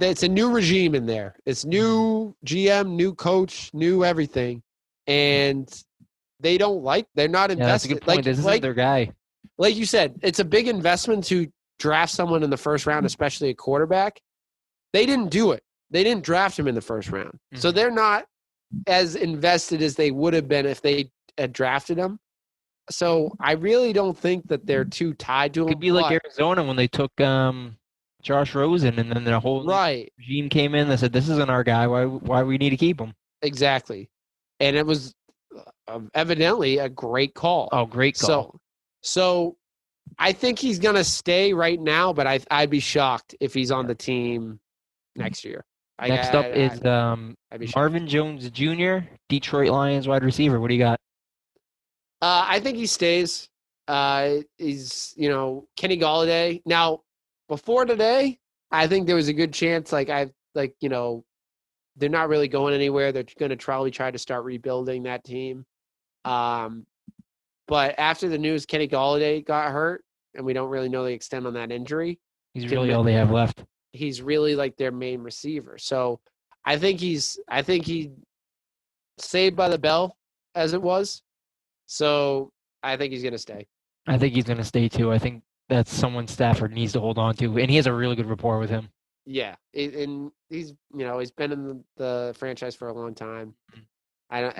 It's a new regime in there. It's new GM, new coach, new everything. And they're not invested. Yeah, that's a good point. This isn't their guy. Like you said, it's a big investment to draft someone in the first round, especially a quarterback. They didn't do it. They didn't draft him in the first round. Mm-hmm. So they're not as invested as they would have been if they had drafted him. So I really don't think that they're too tied to him. It could be like Arizona when they took Josh Rosen, and then the whole regime came in that said, this isn't our guy. Why we need to keep him? Exactly. And it was evidently a great call. Oh, great call. So I think he's going to stay right now, but I'd be shocked if he's on the team next year. Next up is Marvin Jones Jr., Detroit Lions wide receiver. What do you got? I think he stays. He's, Kenny Golladay. Now, before today, I think there was a good chance, they're not really going anywhere. They're going to probably try to start rebuilding that team. But after the news, Kenny Golladay got hurt, and we don't really know the extent on that injury. He's really all they have left. He's really like their main receiver. So I think he saved by the bell, as it was. So I think he's going to stay. I think he's going to stay too. I think that's someone Stafford needs to hold on to, and he has a really good rapport with him. Yeah, and he's been in the franchise for a long time. Out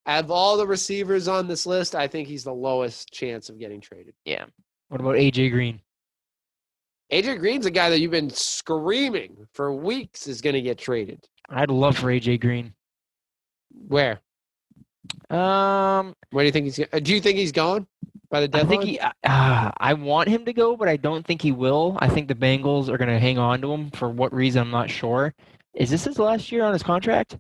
of all the receivers on this list, I think he's the lowest chance of getting traded. Yeah. What about AJ Green? AJ Green's a guy that you've been screaming for weeks is going to get traded. I'd love for AJ Green. Where? Where do you think he's? Do you think he's gone by the deadline? I want him to go, but I don't think he will. I think the Bengals are going to hang on to him for what reason. I'm not sure. Is this his last year on his contract?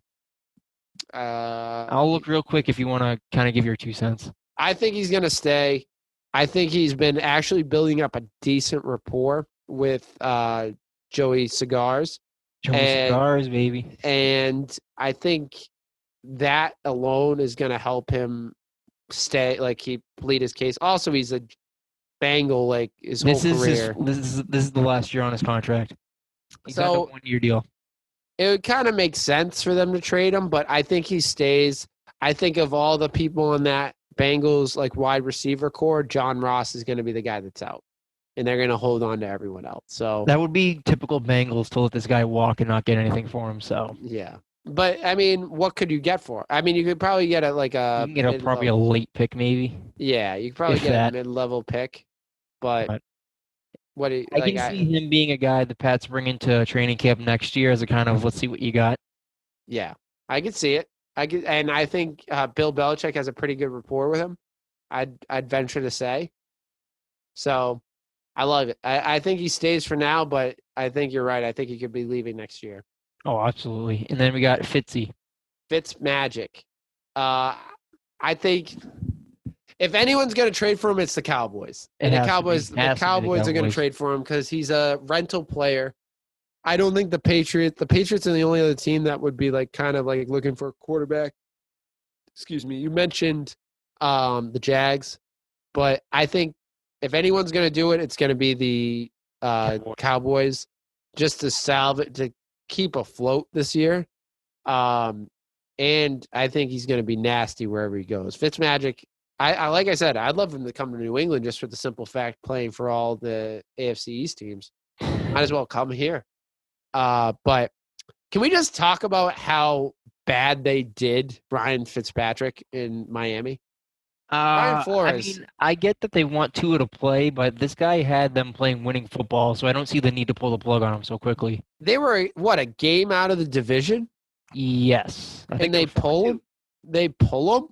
I'll look real quick if you want to kind of give your 2 cents. I think he's going to stay. I think he's been actually building up a decent rapport with Joey Cigars. Cigars, baby. And I think that alone is going to help him plead his case. Also, he's a Bengal like his whole career. This is the last year on his contract. He's got a So 1-year deal. it would kind of make sense for them to trade him, but I think he stays. I think of all the people in that Bengals like wide receiver core, John Ross is going to be the guy that's out, and they're going to hold on to everyone else. So That would be typical Bengals to let this guy walk and not get anything for him. So yeah, but I mean, what could you get for? I mean, you could probably get you can get probably a late pick, maybe. Yeah, you could probably if get that. a mid-level pick, but But what do you, I can see him being a guy the Pats bring into training camp next year as a kind of let's see what you got. Yeah, I could see it. And I think Bill Belichick has a pretty good rapport with him. I'd venture to say. So, I love it. I think he stays for now, but I think you're right. I think he could be leaving next year. Oh, absolutely. And then we got Fitzy. Fitz magic. I think if anyone's going to trade for him, it's the Cowboys. And the Cowboys are going to trade for him because he's a rental player. I don't think the Patriots are the only other team that would be like kind of like looking for a quarterback. Excuse me. You mentioned the Jags, but I think if anyone's going to do it, it's going to be the Cowboys just to keep afloat this year. And I think he's going to be nasty wherever he goes. Fitzmagic, I like I said, I'd love him to come to New England just for the simple fact playing for all the AFC East teams. Might as well come here. But can we just talk about how bad they did Ryan Fitzpatrick in Miami? Brian Flores. I mean, I get that they want Tua to play, but this guy had them playing winning football, so I don't see the need to pull the plug on him so quickly. They were, a game out of the division? Yes. And they pull him? They pull him?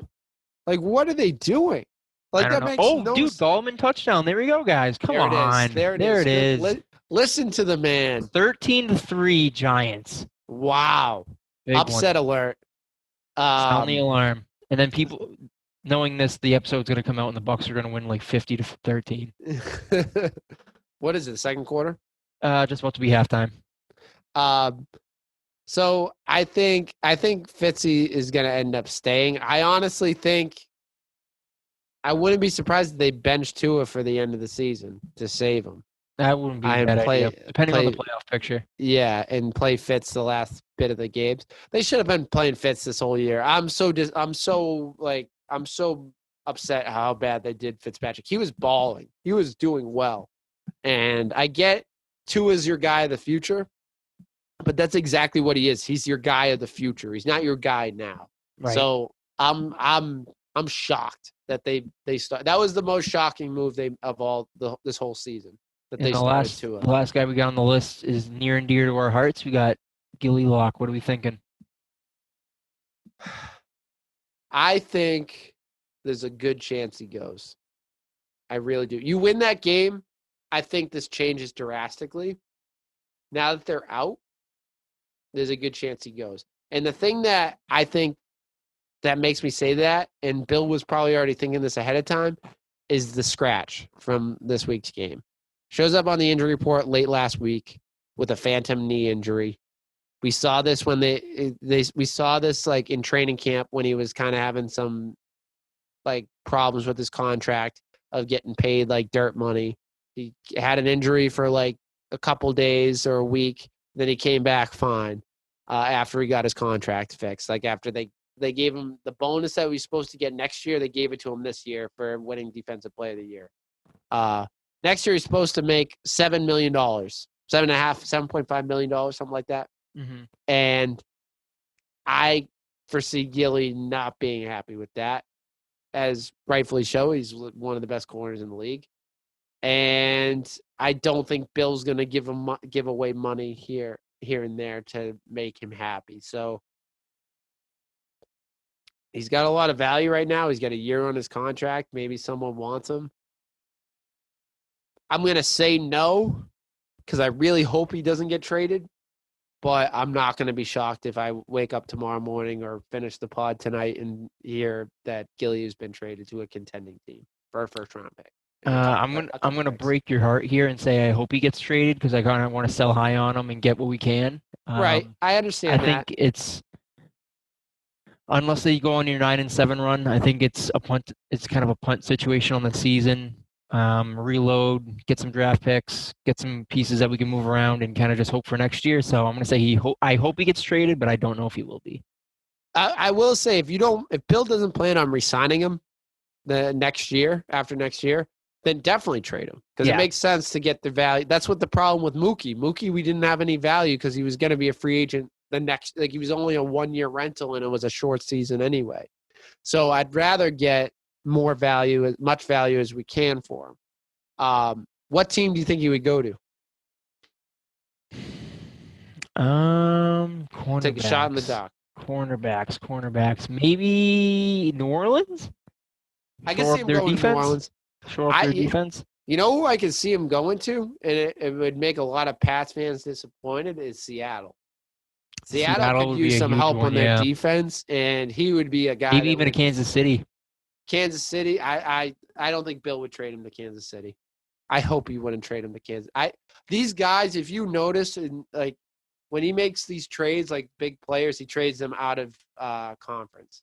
Like, what are they doing? Like, that makes no dude, sense. Gallman touchdown. There we go, guys. Come on. There it is. Listen to the man. 13-3 Giants. Wow. Big Upset one. alert. Sound the alarm. And then people, knowing this, the episode's going to come out and the Bucs are going to win like 50-13. What is it, second quarter? Just about to be halftime. So I think Fitzy is going to end up staying. I honestly think I wouldn't be surprised if they bench Tua for the end of the season to save him. That wouldn't be a bad idea, depending on the playoff picture. Yeah, and play Fitz the last bit of the games. They should have been playing Fitz this whole year. I'm so upset how bad they did Fitzpatrick. He was balling. He was doing well. And I get Tua's your guy of the future, but that's exactly what he is. He's your guy of the future. He's not your guy now. Right. So I'm shocked that they start. That was the most shocking move this whole season. That and they started Tua. The last guy we got on the list is near and dear to our hearts. We got Gilly Lock. What are we thinking? I think there's a good chance he goes. I really do. You win that game, I think this changes drastically. Now that they're out, there's a good chance he goes. And the thing that I think that makes me say that, and Bill was probably already thinking this ahead of time, is the scratch from this week's game. Shows up on the injury report late last week with a phantom knee injury. We saw this when we saw this like in training camp when he was kind of having some like problems with his contract of getting paid like dirt money. He had an injury for like a couple days or a week. Then he came back fine after he got his contract fixed. Like after they gave him the bonus that he was supposed to get next year, they gave it to him this year for winning Defensive Player of the Year. Next year, he's supposed to make $7 million, $7.5 million, something like that. Mm-hmm. And I foresee Gilly not being happy with that, as rightfully so. He's one of the best corners in the league. And I don't think Bill's going to give away money here and there to make him happy. So he's got a lot of value right now. He's got a year on his contract. Maybe someone wants him. I'm going to say no because I really hope he doesn't get traded. But I'm not going to be shocked if I wake up tomorrow morning or finish the pod tonight and hear that Gilly has been traded to a contending team for a first-round pick. I'm gonna break your heart here and say I hope he gets traded because I kind of want to sell high on him and get what we can. Right, I understand. I think it's unless they go on your 9-7 run, I think it's a punt. It's kind of a punt situation on the season. Reload, get some draft picks, get some pieces that we can move around, and kind of just hope for next year. So I'm gonna say I hope he gets traded, but I don't know if he will be. I will say if Bill doesn't plan on re-signing him after next year, then definitely trade him because it makes sense to get the value. That's what the problem with Mookie. Mookie, we didn't have any value because he was going to be a free agent he was only a 1-year rental and it was a short season anyway. So I'd rather get more value, as much value as we can for him. What team do you think he would go to? Take a shot in the dark. Cornerbacks. Maybe New Orleans? I can see him going to New Orleans. Shore up their defense. You know who I can see him going to, and it would make a lot of Pats fans disappointed, is Seattle. Seattle could use some help on their defense, and he would be a guy. Maybe even Kansas City. Kansas City, I don't think Bill would trade him to Kansas City. I hope he wouldn't trade him to Kansas. These guys, if you notice, like when he makes these trades, like big players, he trades them out of conference,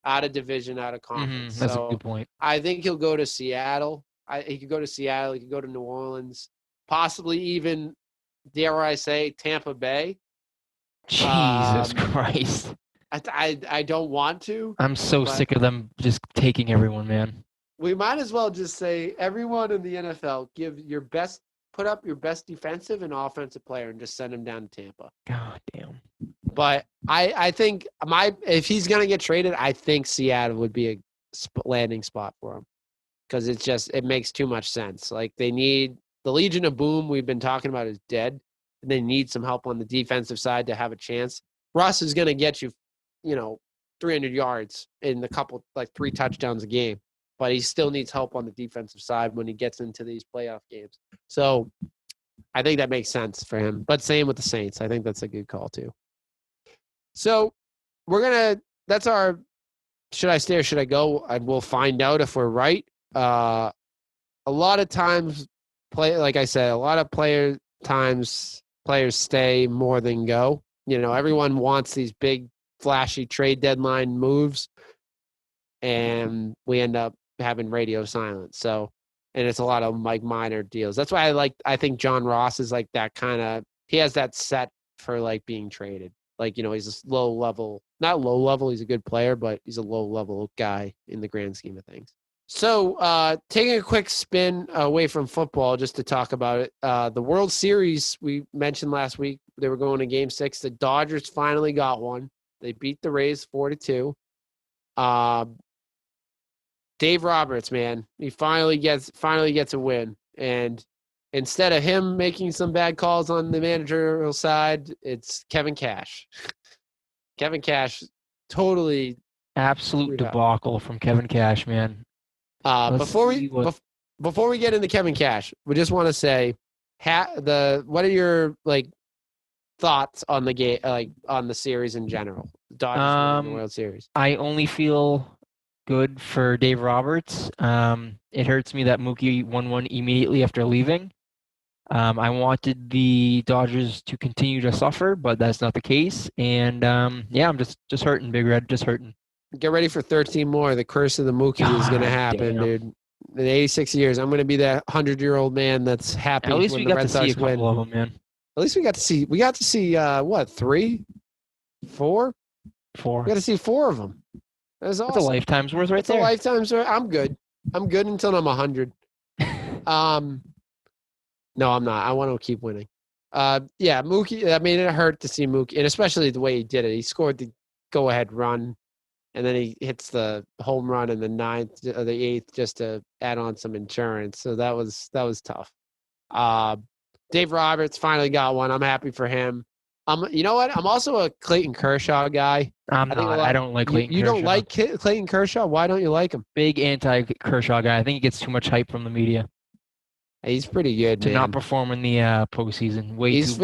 out of division, out of conference. That's a good point. I think he'll go to Seattle. He could go to Seattle. He could go to New Orleans, possibly even, dare I say, Tampa Bay. Jesus Christ. I don't want to. I'm so sick of them just taking everyone, man. We might as well just say everyone in the NFL put up your best defensive and offensive player and just send him down to Tampa. God damn. But I think if he's going to get traded, I think Seattle would be a landing spot for him because it makes too much sense. Like they need the Legion of Boom we've been talking about is dead. And they need some help on the defensive side to have a chance. Russ is going to get you, 300 yards in the 3 touchdowns a game, but he still needs help on the defensive side when he gets into these playoff games. So I think that makes sense for him. But same with the Saints. I think that's a good call too. So that's our should I stay or should I go? And we'll find out if we're right. A lot of times players stay more than go. Everyone wants these big, flashy trade deadline moves, and we end up having radio silence. So, and it's a lot of minor deals. That's why I think John Ross is like that kind of. He has that set for being traded. He's a not low level. He's a good player, but he's a low level guy in the grand scheme of things. So, taking a quick spin away from football just to talk about it, the World Series we mentioned last week, they were going to Game 6. The Dodgers finally got one. They beat the Rays 4-2. Dave Roberts, man, he finally gets a win. And instead of him making some bad calls on the managerial side, it's Kevin Cash. Kevin Cash, totally absolute debacle from Kevin Cash, man. Before we get into Kevin Cash, we just want to say, what are your thoughts on the game, on the series in general? Dodgers winning the World Series. I only feel good for Dave Roberts. It hurts me that Mookie won one immediately after leaving. I wanted the Dodgers to continue to suffer, but that's not the case. And I'm just hurting, Big Red, just hurting. Get ready for 13 more. The curse of the Mookie is going to happen, dude. In 86 years, I'm going to be that 100-year-old man that's happy when the Red Sox win. At least we got to see a couple of them, man. At least we got to see what, 3? 4? 4. We got to see 4 of them. That's awesome. That's a lifetime's worth right there. It's a lifetime's worth. I'm good until I'm 100. No, I'm not. I want to keep winning. Mookie, I mean, it hurt to see Mookie, and especially the way he did it. He scored the go-ahead run, and then he hits the home run in the 9th or the 8th just to add on some insurance. So that was tough. Dave Roberts finally got one. I'm happy for him. You know what? I'm also a Clayton Kershaw guy. I don't like Clayton Kershaw. You don't like Clayton Kershaw? Why don't you like him? Big anti-Kershaw guy. I think he gets too much hype from the media. He's pretty good, to not perform in the postseason. He's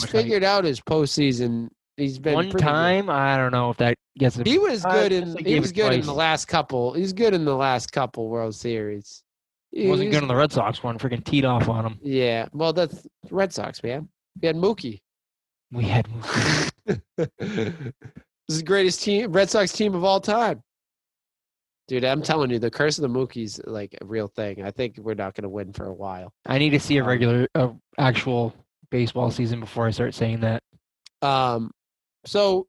figured out his postseason. He's been one time. Good. I don't know if that gets. He was good in the last couple. He's good in the last couple World Series. He wasn't good in the Red Sox one. Freaking teed off on him. Yeah, well, that's Red Sox, man. We had Mookie. This is the greatest team, Red Sox team of all time. Dude, I'm telling you, the curse of the Mookie's like a real thing. I think we're not going to win for a while. I need to see actual baseball season before I start saying that. So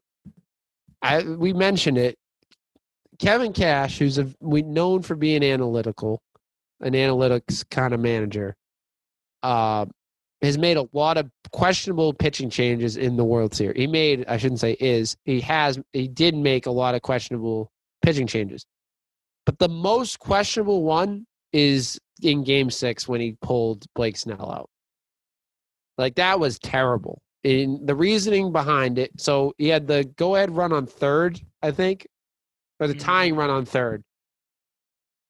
we mentioned it. Kevin Cash, who's we known for being analytical, an analytics kind of manager, has made a lot of questionable pitching changes in the World Series. He did make a lot of questionable pitching changes. But the most questionable one is in Game 6 when he pulled Blake Snell out. Like, that was terrible. In the reasoning behind it, so he had the go-ahead run on third, I think, or the tying run on third.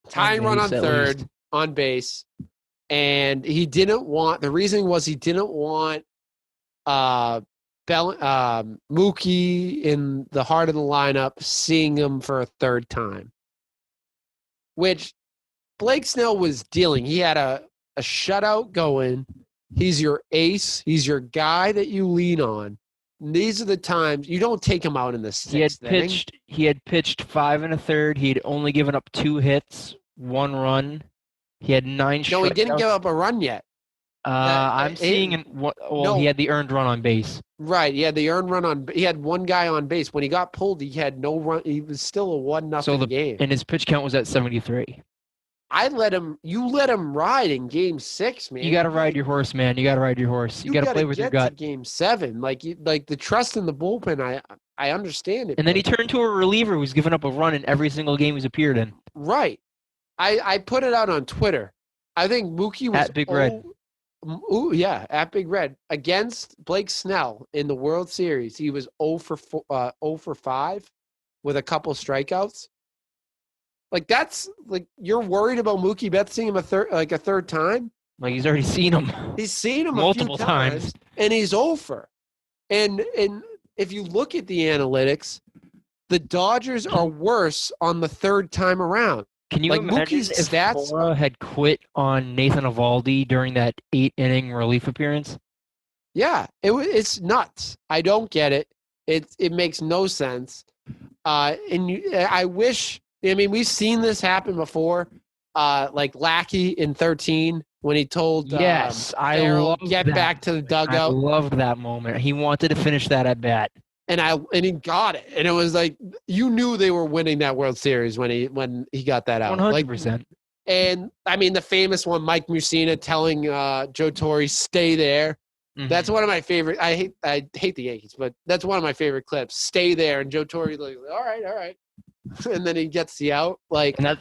Tying run on third, on base. And he didn't want – the reasoning was he didn't want Mookie in the heart of the lineup seeing him for a third time, which Blake Snell was dealing. He had a shutout going. He's your ace. He's your guy that you lean on. And these are the times you don't take him out in the sixth inning. He had pitched 5 1/3. He had only given up 2 hits, 1 run. He had 9 strikeouts. No, he didn't give up a run yet. He had the earned run on base. Right, he had the earned run on. He had one guy on base. When he got pulled, he had no run. He was still a 1-0 game. And his pitch count was at 73. You let him ride in Game 6, man. You got to ride your horse, man. You got to ride your horse. You got to play with your gut. Game 7, like the trust in the bullpen. I understand it. And then he turned to a reliever who's given up a run in every single game he's appeared in. Right. I put it out on Twitter. I think Mookie was at Big Red. At Big Red against Blake Snell in the World Series. He was 0 for 5 with a couple strikeouts. Like, that's like, you're worried about Mookie Betts seeing him a third time? Like, he's already seen him. He's seen him multiple a few times, and he's over. And if you look at the analytics, the Dodgers are worse on the third time around. Can you imagine if Cora had quit on Nathan Eovaldi during that 8-inning relief appearance? Yeah, it's nuts. I don't get it. It makes no sense. I wish. I mean, we've seen this happen before. Like Lackey in 13 when he told Farrell, get back to the dugout. I loved that moment. He wanted to finish that at bat. And he got it. And it was like, you knew they were winning that World Series when he got that out. 100%. Like, and I mean, the famous one, Mike Mussina telling Joe Torre, stay there. Mm-hmm. That's one of my favorite. I hate the Yankees, but that's one of my favorite clips. Stay there. And Joe Torre like, all right. And then he gets the out. Like, and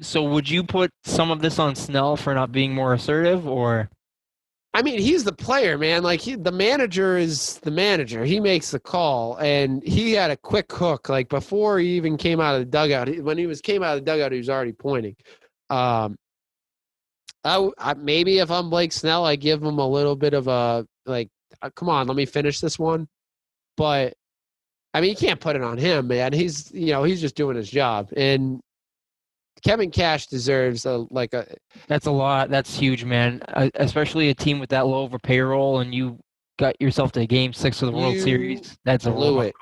so would you put some of this on Snell for not being more assertive, or? I mean, he's the player, man. Like, the manager is the manager. He makes the call, and he had a quick hook. Like, before he even came out of the dugout, when he came out of the dugout, he was already pointing. Maybe if I'm Blake Snell, I give him a little bit of a come on, let me finish this one. But I mean, you can't put it on him, man. He's just doing his job, and Kevin Cash deserves That's a lot. That's huge, man. Especially a team with that low of a payroll, and you got yourself to Game 6 of the World Series. That's a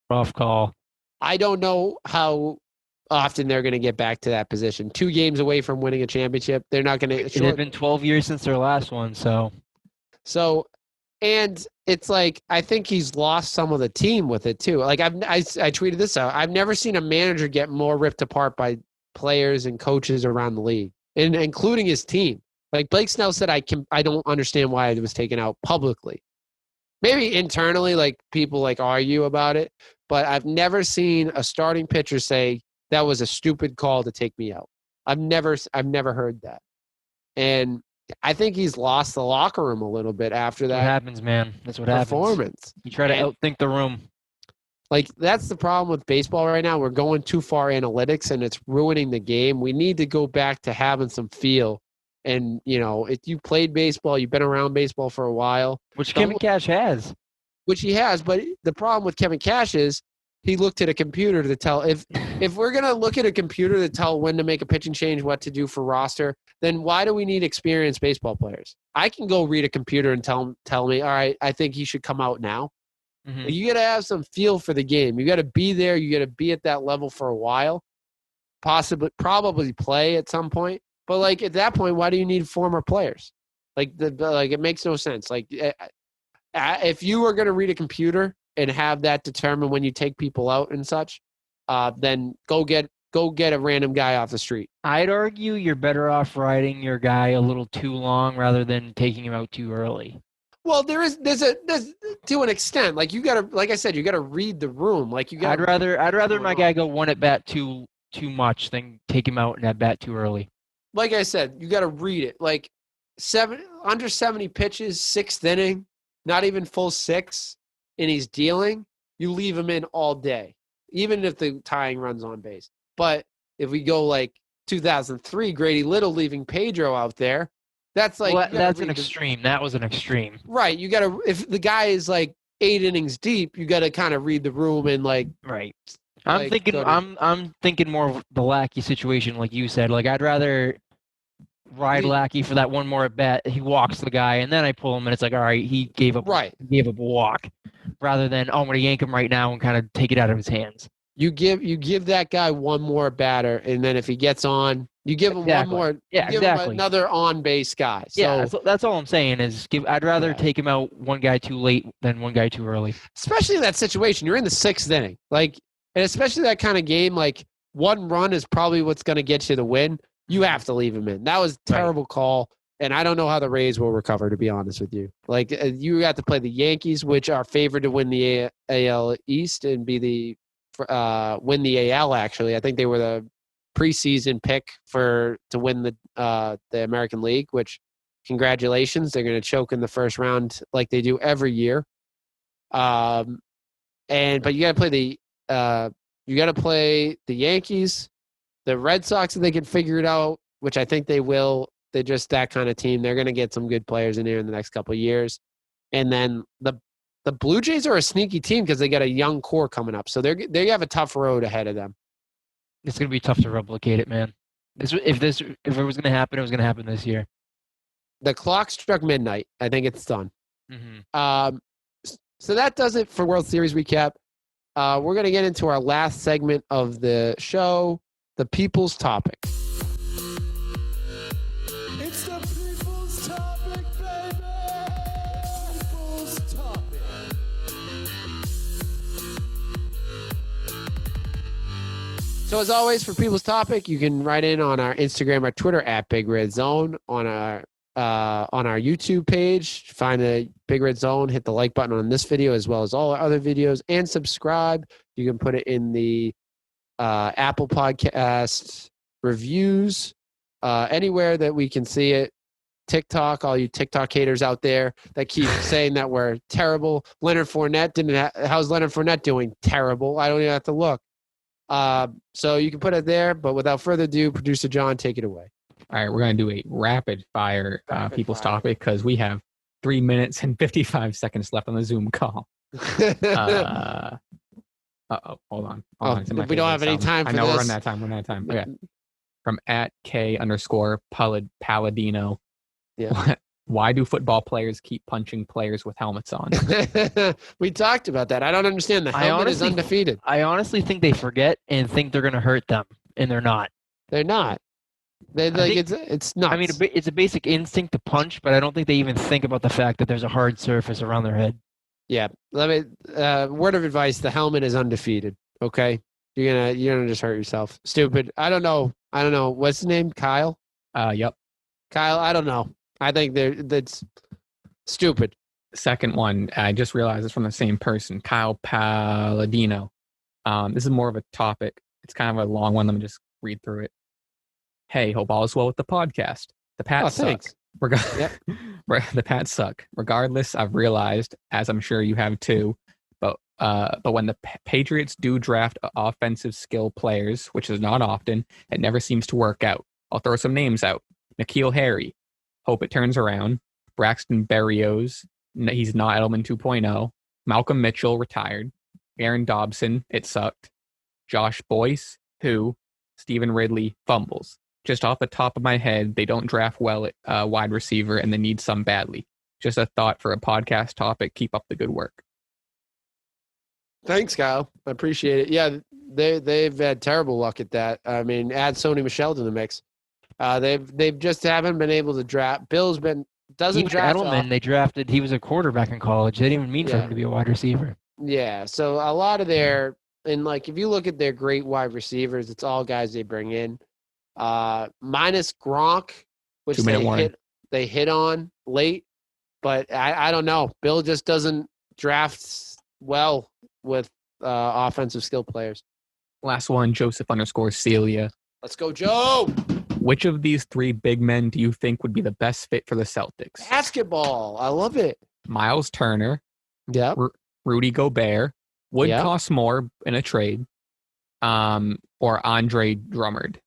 rough call. I don't know how often they're going to get back to that position. 2 games away from winning a championship. They're not going to. It had been 12 years since their last one, so, and it's like, I think he's lost some of the team with it too. Like, I tweeted this out. I've never seen a manager get more ripped apart by players and coaches around the league, and including his team. Like, Blake Snell said, I don't understand why it was taken out publicly. Maybe internally, like, people like argue about it, but I've never seen a starting pitcher say that was a stupid call to take me out. I've never heard that. And I think he's lost the locker room a little bit after that. What happens, man? That's what performance. Happens. You try to outthink the room. Like, that's the problem with baseball right now. We're going too far analytics, and it's ruining the game. We need to go back to having some feel. And, if you played baseball, you've been around baseball for a while. Which Kevin Cash has. Which he has. But the problem with Kevin Cash is he looked at a computer to tell. If we're going to look at a computer to tell when to make a pitching change, what to do for roster, then why do we need experienced baseball players? I can go read a computer and tell me, all right, I think he should come out now. Mhm. You got to have some feel for the game. You got to be there. You got to be at that level for a while, probably play at some point. But like at that point, why do you need former players? Like it makes no sense. Like if you were going to read a computer and have that determine when you take people out and such, then go get a random guy off the street. I'd argue you're better off riding your guy a little too long rather than taking him out too early. Well, there's to an extent. Like you gotta, like I said, you gotta read the room. Like you got. I'd rather my guy go one at bat too much than take him out and at bat too early. Like I said, you gotta read it. Like under 70 pitches, 6th inning, not even full 6, and he's dealing. You leave him in all day, even if the tying runs on base. But if we go like 2003, Grady Little leaving Pedro out there, that's like that's an extreme. That was an extreme. Right. You got to, if the guy is like 8 innings deep, you got to kind of read the room and like. Right. I'm thinking more of the Lackey situation, like you said. Like I'd rather ride Lackey for that one more at bat. He walks the guy, and then I pull him, and it's like, all right, he gave up. Right. He gave up a walk, rather than I'm going to yank him right now and kind of take it out of his hands. You give that guy one more batter, and then if he gets on, you give him one more. Yeah, give him another on base guy. So, yeah, that's all I'm saying is I'd rather take him out one guy too late than one guy too early. Especially in that situation, you're in the 6th inning, like, and especially that kind of game, like 1 run is probably what's going to get you the win. You have to leave him in. That was a terrible call, and I don't know how the Rays will recover. To be honest with you, like you got to play the Yankees, which are favored to win the AL East and be the win the AL. Actually, I think they were the preseason pick to win the American League. Which, congratulations, they're going to choke in the first round like they do every year. But you got to play the Yankees, the Red Sox, if they can figure it out, which I think they will. They're just that kind of team. They're going to get some good players in here in the next couple of years, and then the Blue Jays are a sneaky team because they got a young core coming up. So they have a tough road ahead of them. It's going to be tough to replicate it, man. If it was going to happen, it was going to happen this year. The clock struck midnight. I think it's done. Mm-hmm. So that does it for World Series recap. We're going to get into our last segment of the show, the People's Topic. It's the people's topic, baby. People's topic. So as always, for People's Topic, you can write in on our Instagram or Twitter at Big Red Zone, on our YouTube page. Find the Big Red Zone, hit the like button on this video as well as all our other videos, and subscribe. You can put it in the Apple Podcast reviews, anywhere that we can see it. TikTok, all you TikTok haters out there that keep saying that we're terrible. Leonard Fournette how's Leonard Fournette doing? Terrible. I don't even have to look. So you can put it there, but without further ado, producer John, take it away. All right, we're going to do a rapid fire People's Topic because we have 3 minutes and 55 seconds left on the Zoom call. Hold on. We don't have any time for this. I know we're on that time. Okay. From @K_Paladino. Yeah. Why do football players keep punching players with helmets on? We talked about that. I don't understand. The helmet is undefeated. I honestly think they forget and think they're going to hurt them, and they're not. They're not. It's nuts. I mean, it's a basic instinct to punch, but I don't think they even think about the fact that there's a hard surface around their head. Yeah. Word of advice: the helmet is undefeated. Okay, you're gonna just hurt yourself. Stupid. I don't know. What's his name? Kyle. Yep. Kyle. I don't know. I think that's stupid. Second one, I just realized it's from the same person, Kyle Palladino. This is more of a topic. It's kind of a long one. Let me just read through it. Hey, hope all is well with the podcast. The Pats suck. The Pats suck. Regardless, I've realized, as I'm sure you have too, but when the Patriots do draft offensive skill players, which is not often, it never seems to work out. I'll throw some names out. N'Keal Harry. Hope it turns around. Braxton Berrios. He's not Edelman 2.0. Malcolm Mitchell, retired. Aaron Dobson. It sucked. Josh Boyce. Who? Stephen Ridley. Fumbles. Just off the top of my head, they don't draft well at wide receiver, and they need some badly. Just a thought for a podcast topic. Keep up the good work. Thanks, Kyle. I appreciate it. Yeah, they've had terrible luck at that. I mean, add Sony Michel to the mix. They've just haven't been able to draft. Bill's doesn't Even draft Edelman, they drafted. He was a quarterback in college. They didn't even mean for him to be a wide receiver. Yeah, so a lot of their and like if you look at their great wide receivers, it's all guys they bring in. Minus Gronk, which they hit on late, but I don't know. Bill just doesn't draft well with offensive skill players. Last one, Joseph_Celia. Let's go, Joe. Which of these three big men do you think would be the best fit for the Celtics? Basketball. I love it. Miles Turner. Yeah. Rudy Gobert would cost more in a trade. Or Andre Drummond,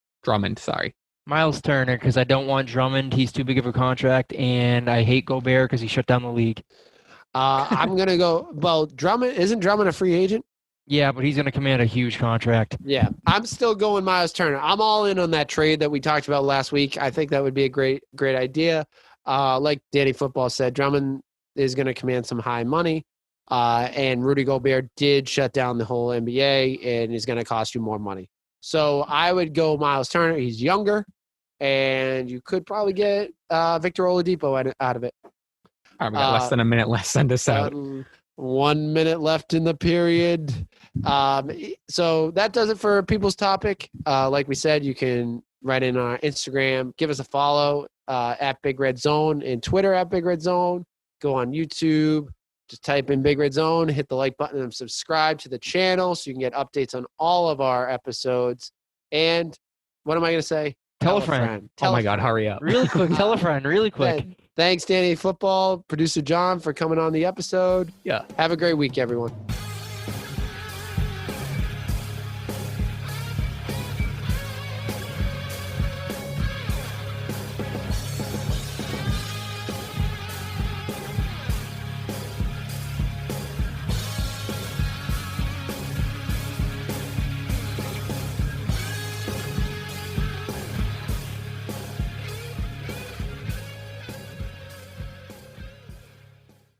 sorry. Miles Turner, because I don't want Drummond. He's too big of a contract, and I hate Gobert because he shut down the league. I'm going to go, well, isn't Drummond a free agent? Yeah, but he's going to command a huge contract. Yeah, I'm still going Miles Turner. I'm all in on that trade that we talked about last week. I think that would be a great idea. Like Danny Football said, Drummond is going to command some high money. And Rudy Gobert did shut down the whole NBA and is going to cost you more money. So I would go Miles Turner. He's younger, and you could probably get Victor Oladipo out of it. All right, we got less than a minute left. Send us out. 1 minute left in the period. So that does it for People's Topic. Like we said, you can write in our Instagram. Give us a follow at Big Red Zone and Twitter at Big Red Zone. Go on YouTube. Just type in Big Red Zone, hit the like button, and subscribe to the channel so you can get updates on all of our episodes. And what am I going to say? Tell a friend. Oh, my God, hurry up. Really quick. Tell a friend. Really quick. Thanks, Danny Football, producer John, for coming on the episode. Yeah. Have a great week, everyone.